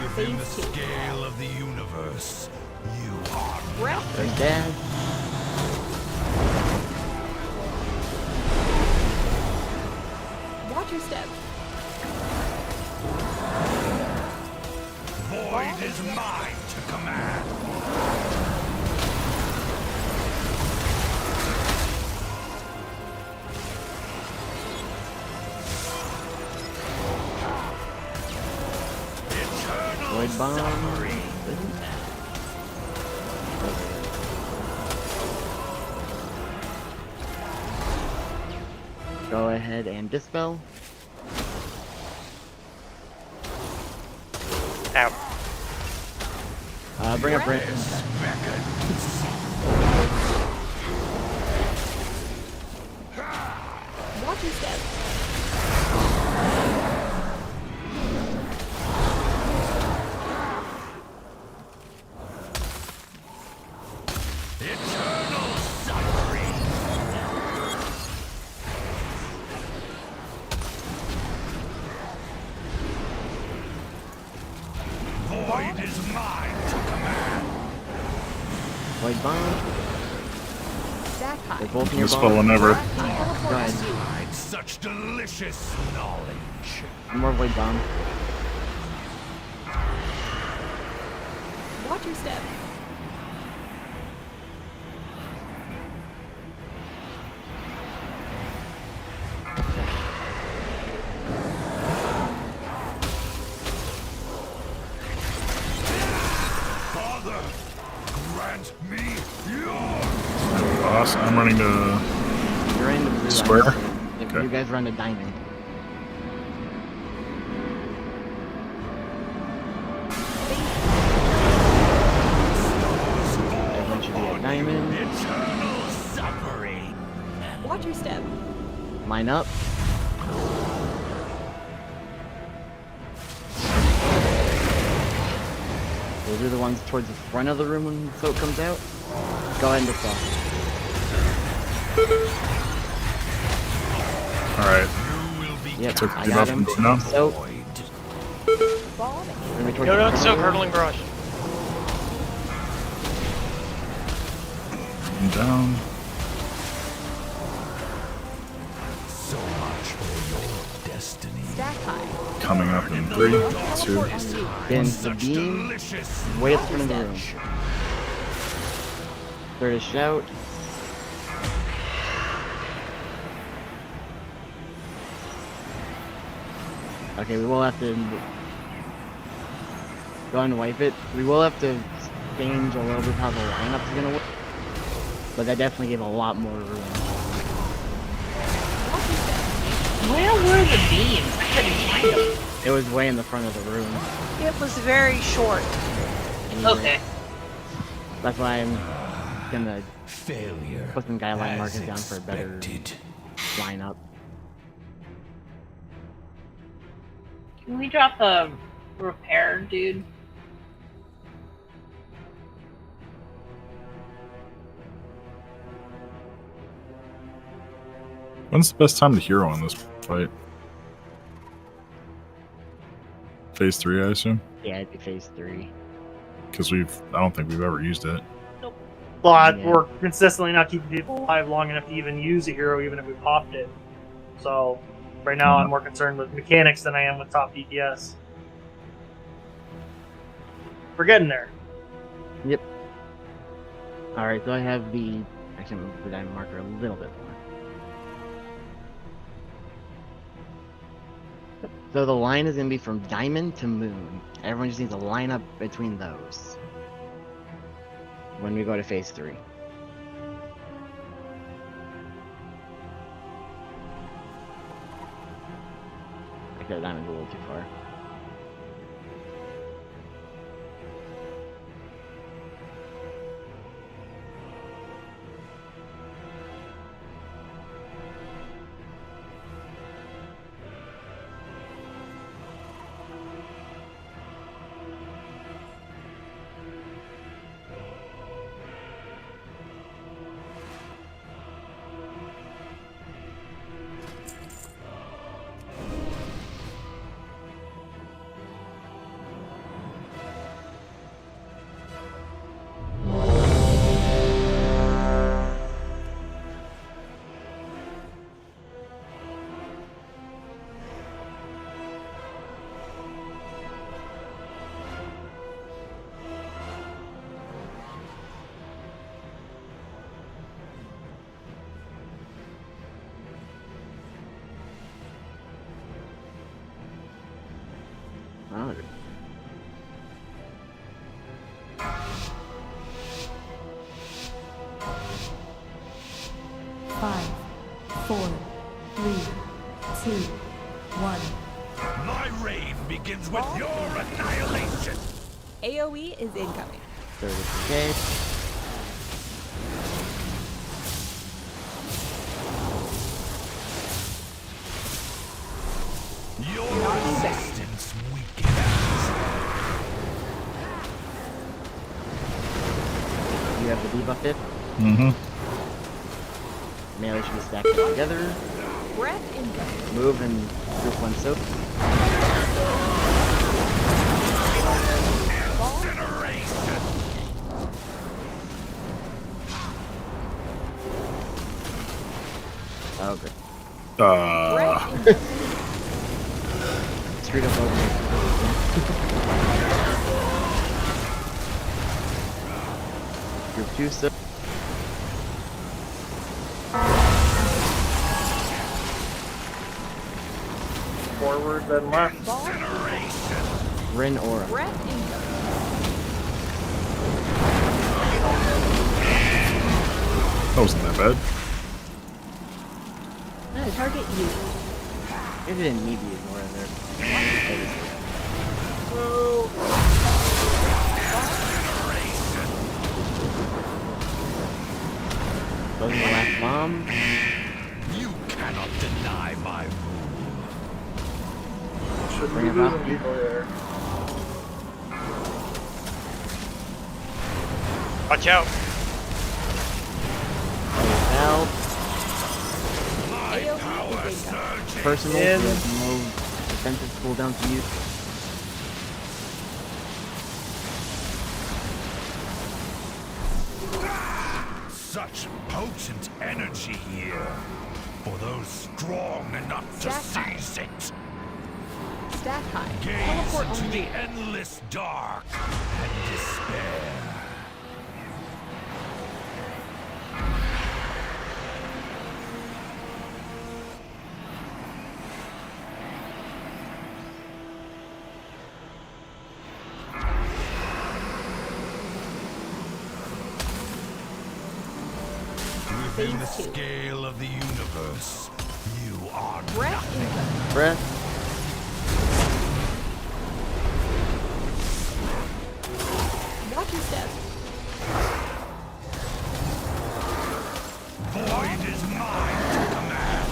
Within the Phase 2. scale of the universe, you are Breath. There's Dad. Watch your step. void is mine to command. Void bomb. Go ahead and dispel. Out. Bring up Brent. Watch your step. Eternal suffering. Void is mine to command. Void bomb. Stack high. They're both near Dispel bomb. whenever. Go ahead. Hides such delicious knowledge. One more void bomb. Watch your step. Father, grant me your Boss, I'm running to You're in the blue. square. If Okay. you guys run to diamond. Everyone should be at diamond. eternal suffering. Watch your step. Line up. Those are the ones towards the front of the room when the soap comes out. Go ahead and dispel. Alright. Yep, Took I the got buff him. and go down. Soap. Bomb. Bring me towards No, the no, front so of the room. hurtling barrage. And down. So much for your destiny. Stack high. Coming up in 3, 2. Teleport on you. Then the Such beam, delicious way at the front of the room. Third is shout. Okay, we will have to go and wipe it. We will have to change a little bit how the lineup's gonna work, but that definitely gave a lot more room. Where were the beams? I couldn't find them. It was way in the front of the room. It was very short. Okay. That's why I'm gonna failure. put some guideline as markers down for a better expected. lineup. Can we drop a repair, dude? When's the best time to hero on this fight? Phase 3, I assume? Yeah, it'd be phase 3. Because I don't think we've ever used it. But Yeah. we're consistently not keeping people alive long enough to even use a hero, even if we popped it. So right now, I'm more concerned with mechanics than I am with top DPS. We're getting there. Yep. Alright, so I have the... I can move the diamond marker a little bit more. So the line is going to be from diamond to moon. Everyone just needs to line up between those when we go to phase 3. that diamond's a little too far. Oh. 5, 4, 3, 2, 1. My reign begins with your annihilation. AoE is incoming. 30%. Your resistance weakens. You have the debuff hit. Mm-hmm. Melee should be stacked up together. Breath incoming. Move and group one soap. Oh, good. Straight up over. Group 2 soap. Forward, then left. Rin aura. Breath incoming. That wasn't that bad. No, target you. Maybe didn't need to use more in there. Closing the last bomb. You cannot deny my rule. Shouldn't Bring be it back. losing people there. Watch out. Out. AoE is incoming. Personal, you have no defensive cooldown to use. Such potent energy here for those strong enough to seize it. Stat high. Gaze Teleport into on the you. endless dark and despair. Within the Phase 2. scale of the universe, you are Breath incoming. Breath. Watch your step. void is mine to command.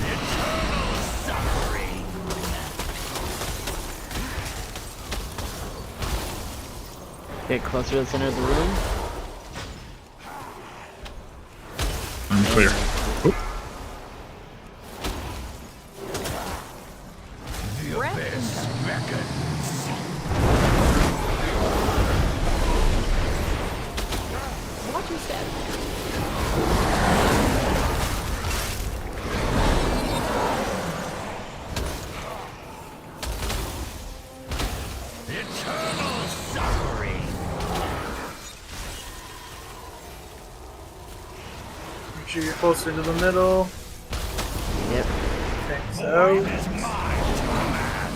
Eternal suffering. Get closer to the center of the room. I'm clear. Oop. The abyss beckons. Watch your step. Eternal suffering. Make sure you're closer to the middle. Yep. Thanks Void out. is mine to command.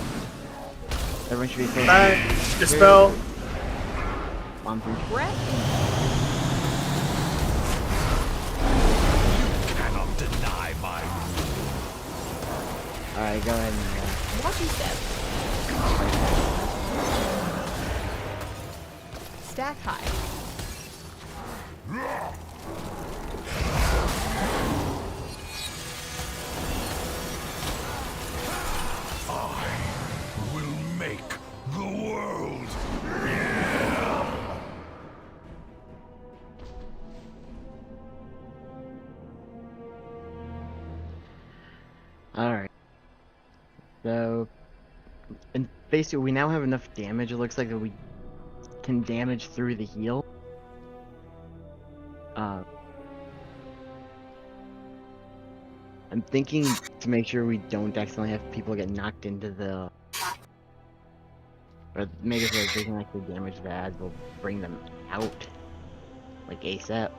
Everyone should be close. Back. Dispel. on through. Brett. Cannot deny my Alright, go ahead and Watch your step. Stack high. I will make the world. Alright. So, in phase 2, we now have enough damage, it looks like, that we can damage through the heal. I'm thinking to make sure we don't accidentally have people get knocked into the... Or make it so that they can actually damage the ads, we'll bring them out. Like ASAP.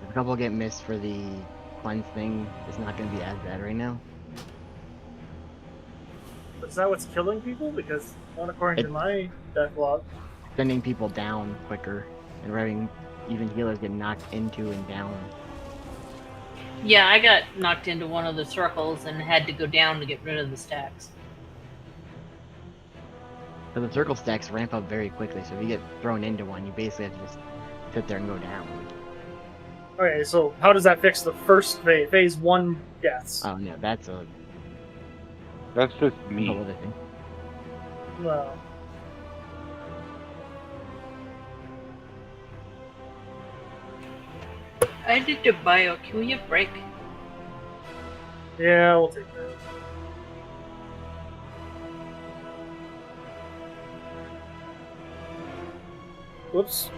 If a couple get missed for the cleanse thing, it's not going to be as bad right now. Is that what's killing people? Because not according to my death log. Sending people down quicker, and having even healers get knocked into and down. Yeah, I got knocked into one of the circles and had to go down to get rid of the stacks. So the circle stacks ramp up very quickly, so if you get thrown into one, you basically have to just sit there and go down. Okay, so how does that fix the first phase 1 deaths? Oh no, that's a That's just whole me. other thing. Well, I did the bio. Can we get break? yeah, we'll take that. Whoops.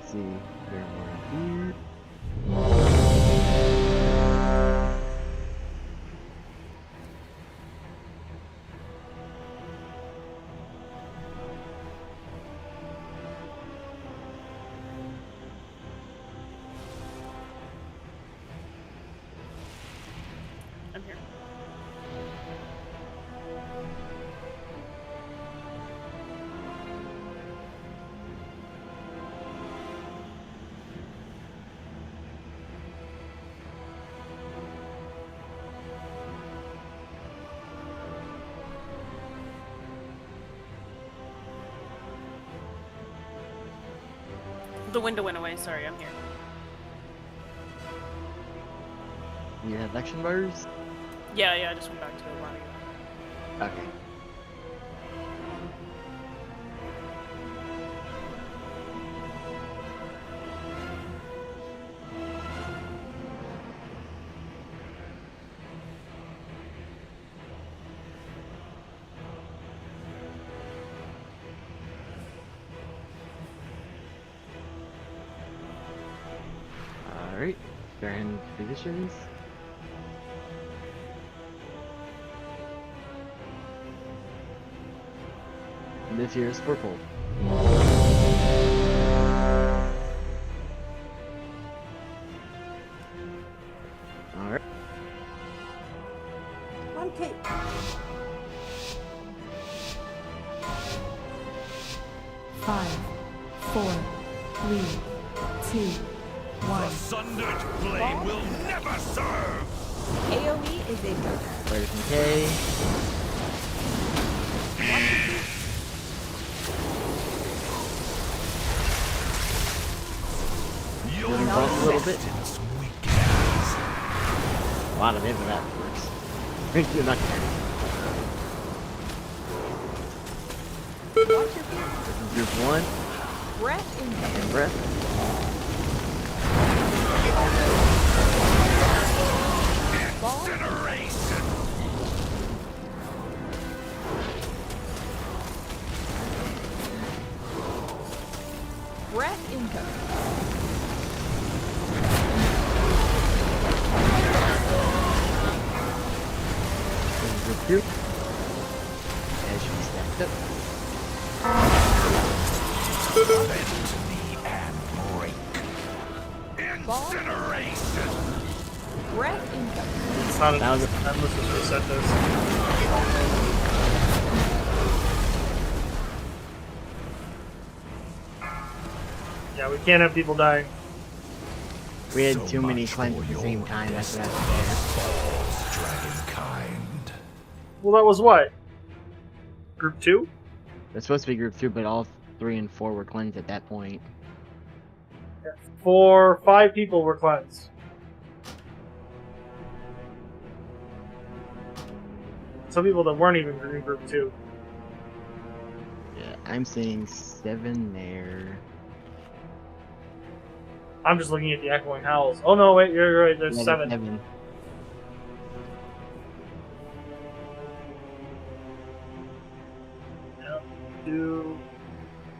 Let's see. There one here. I'm here. The window went away. Sorry, I'm here. You have action bars? Yeah, I just went back to a while ago. Okay. Alright, go ahead and positions. This here is purple. Alright. One cake. Five, four, three, two, one. Sundered blade will never serve! AoE is incoming. Players in K. Moving boss a little bit. A lot of hit, but that works. You're not gonna Watch your feet. Group 1. Breath incoming. And breath. Breath incoming. Group 2. As you stacked up. Bend me and break. Incineration! Breath incoming. It's not enough. Let's just reset this. Yeah, we can't have people dying. We had too many cleanse at the same time. That's what Dragonkind. Well, that was what? Group 2? It's supposed to be group 2, but all 3 and 4 were cleansed at that point. 5 people were cleansed. Some people that weren't even in group 2. Yeah, I'm seeing 7 there. I'm just looking at the echoing howls. Oh no, wait, you're right. There's Yeah, 7. 7. Yeah, 2,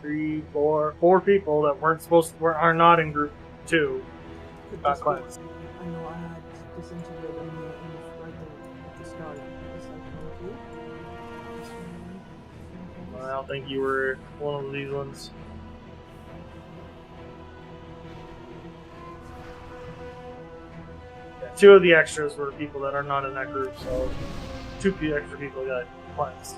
3, 4 people that weren't supposed to, are not in group 2 got cleansed. I know I had disintegrated in the right at the start. It's like, okay. I don't think you were one of these ones. Yeah, 2 of the extras were people that are not in that group, so 2 extra people got cleansed.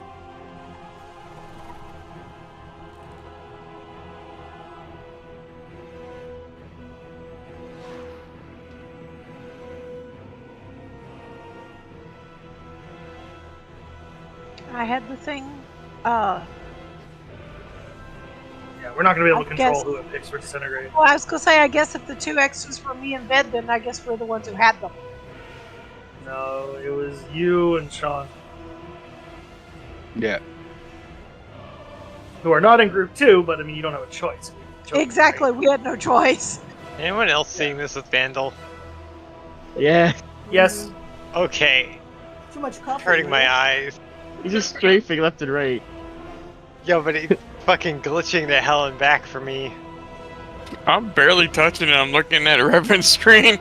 I had the thing. Yeah, we're not going to be able to I control guess- who it picks for disintegrate. Well, I was gonna say, I guess if the 2 extras were me and Ben, then I guess we're the ones who had them. No, it was you and Sean, Yeah. who are not in group 2, but I mean, you don't have a choice. Exactly, we had no choice. Anyone else seeing this with Vandal? Yeah. Yes. Okay. Too much coffee. Hurting my right? eyes. He's just strafing left and right. Yo, but it's fucking glitching to hell and back for me. I'm barely touching it. I'm looking at a reference screen.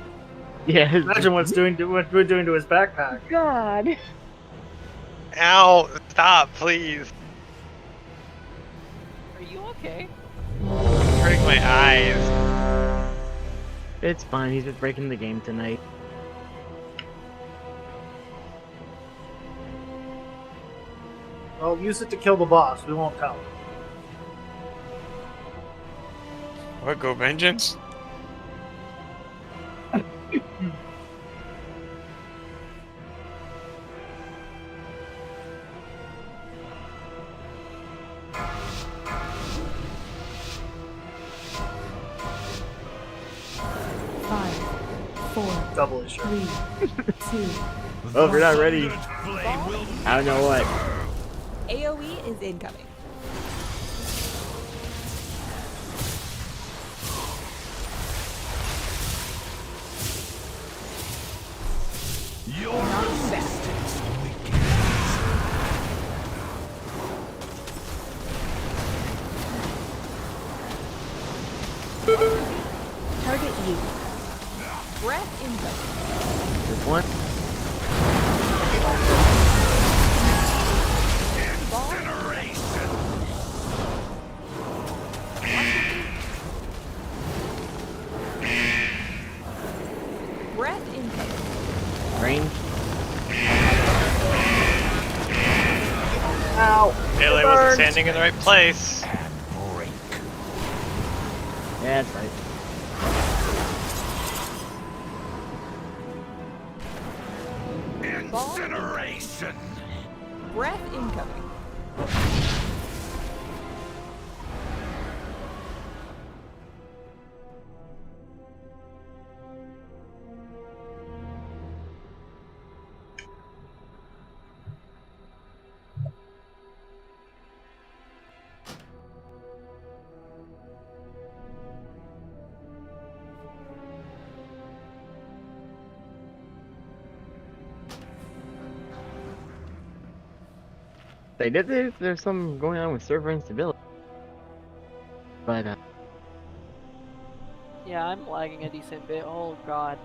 Yeah. Imagine what we're doing to his backpack. God. Ow! Stop, please. Are you okay? Hurting my eyes. It's fine. He's just breaking the game tonight. Well, use it to kill the boss. We won't count. What, go vengeance? Double issue. 3, 2. Oh, if you're not ready. I don't know what. AoE is incoming. Your resistance Target you. Breath incoming. There's one. Breath incoming. Range. Ow! Melee wasn't standing in the right place. Yeah, that's right. incineration. Breath incoming. They did this. There's something going on with server instability. But Yeah, I'm lagging a decent bit. Oh god.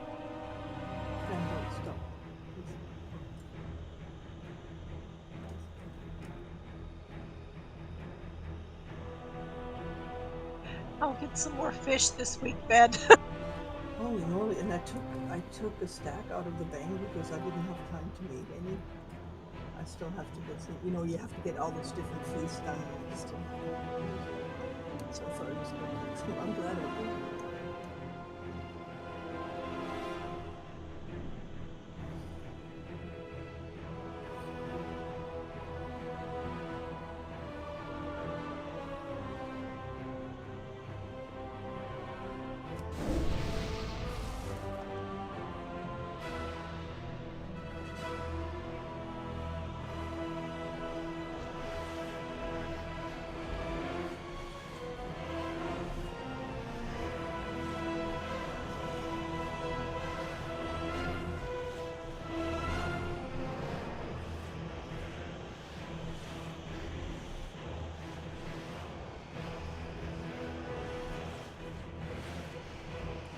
Stop. I'll get some more fish this week, Ben. Holy moly! And I took a stack out of the bank because I didn't have time to make any. I still have to get some. You know, you have to get all those different feasts done. And still. So far, I just got some. I'm glad I did.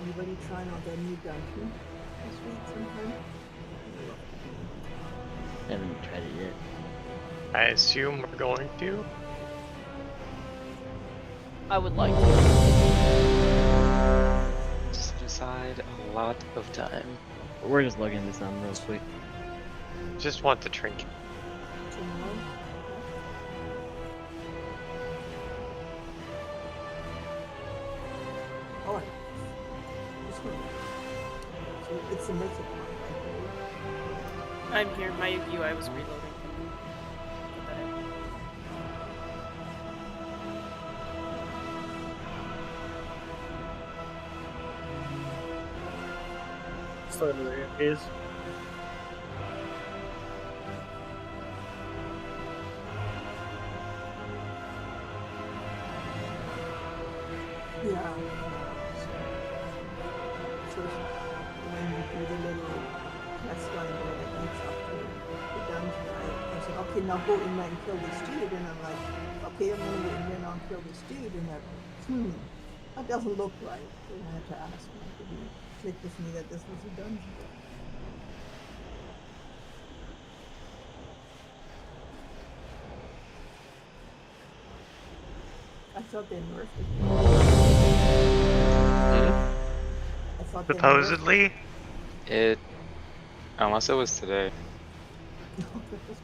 Anybody trying out that new dungeon this week sometime? haven't tried it yet. I assume we're going to. I would like to. Set aside a lot of time. We're just looking into something real quick. Just want the trinket. Tomorrow? Oh, this one. So it's the mythic one. I'm here. My UI was reloading. Put that in. Start of the is. Yeah. First, when you do the little test run where it leads up to the dungeon, I said, okay, now go in there and kill this dude. And I'm like, okay, I'm gonna go in there now and kill this dude. And I, That doesn't look right. So I had to ask. Like, did you click with me that this was a dungeon? I thought they nerfed it. I thought they nerfed Supposedly? It, unless it was today. it was before.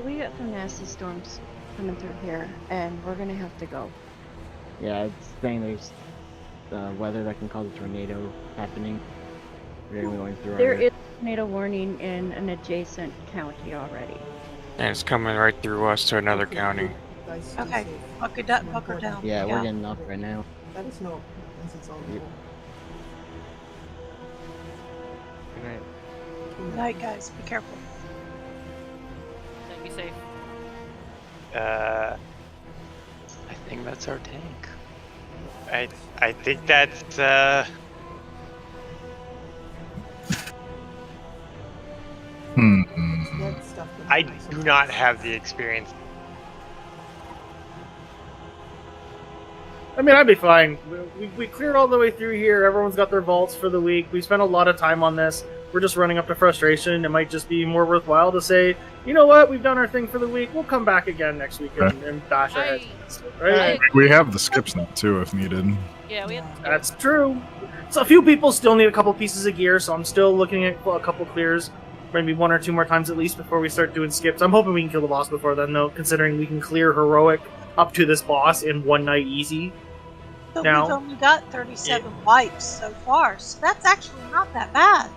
We got some nasty storms coming through here, and we're gonna have to go. Yeah, it's saying there's weather that can cause a tornado happening. We're gonna be going through There our... is a tornado warning in an adjacent county already. And it's coming right through us to another county. Okay, bunker down. Yeah, we're getting off right now. That is no, once it's on the Yep. wall. Good night. Good night, guys. Be careful. Be safe. I think that's our tank. I think that's I do not have the experience. I mean, I'd be fine. We cleared all the way through here. Everyone's got their vaults for the week. We spent a lot of time on this. We're just running up to frustration. It might just be more worthwhile to say, you know what, we've done our thing for the week. We'll come back again next week and bash our heads. Right? We have the skips now too, if needed. Yeah, we have. That's true. So a few people still need a couple pieces of gear, so I'm still looking at a couple clears. Maybe 1 or 2 more times at least before we start doing skips. I'm hoping we can kill the boss before then, though, considering we can clear heroic up to this boss in 1 night easy. But Now- we've only got 37 wipes so far, so that's actually not that bad.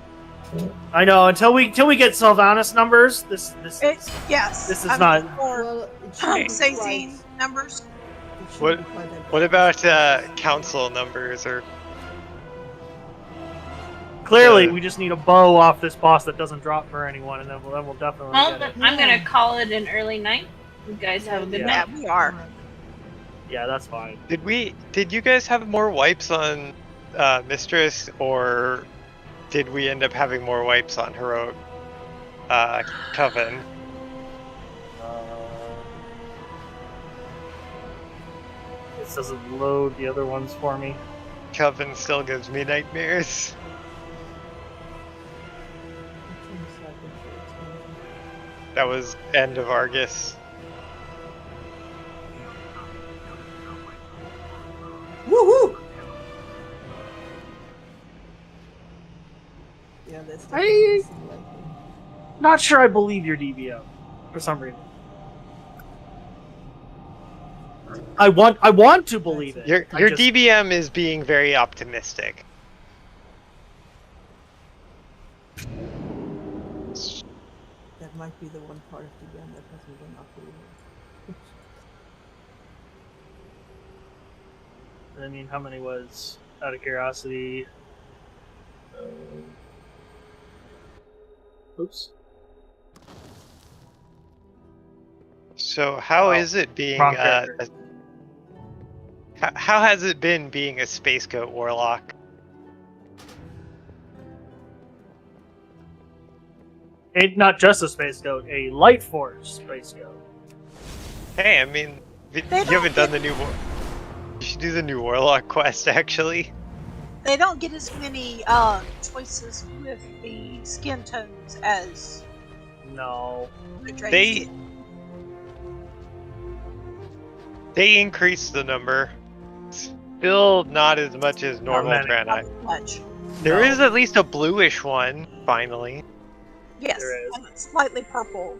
I know, until we get Sylvanas numbers, this Yes. This is I mean, not- Or Sazine numbers. What about council numbers or? Clearly, we just need a bow off this boss that doesn't drop for anyone, and then we'll definitely Well, get it. I'm gonna call it an early night. You guys have a good Yeah. night. We are. Yeah, that's fine. Did you guys have more wipes on Mistress, or did we end up having more wipes on Heroic Coven? This doesn't load the other ones for me. Coven still gives me nightmares. That was end of Argus. Woohoo! Yeah, that's Not sure I believe your DBO for some reason. I want to believe it. Your DBM is being very optimistic. That might be the one part of the game that hasn't been updated. I mean, how many was, out of curiosity? Oops. So how is it being? Wrong character. How has it been being a Space Goat Warlock? Not just a space goat, a light force space goat. Hey, I mean, you haven't done the new. You should do the new Warlock quest, actually. They don't get as many choices with the skin tones as No. the Dragons do. They increased the number. Still not as much as normal many. Draenei. Not much. There is at least a bluish one, finally. Yes, There is. and it's slightly purple.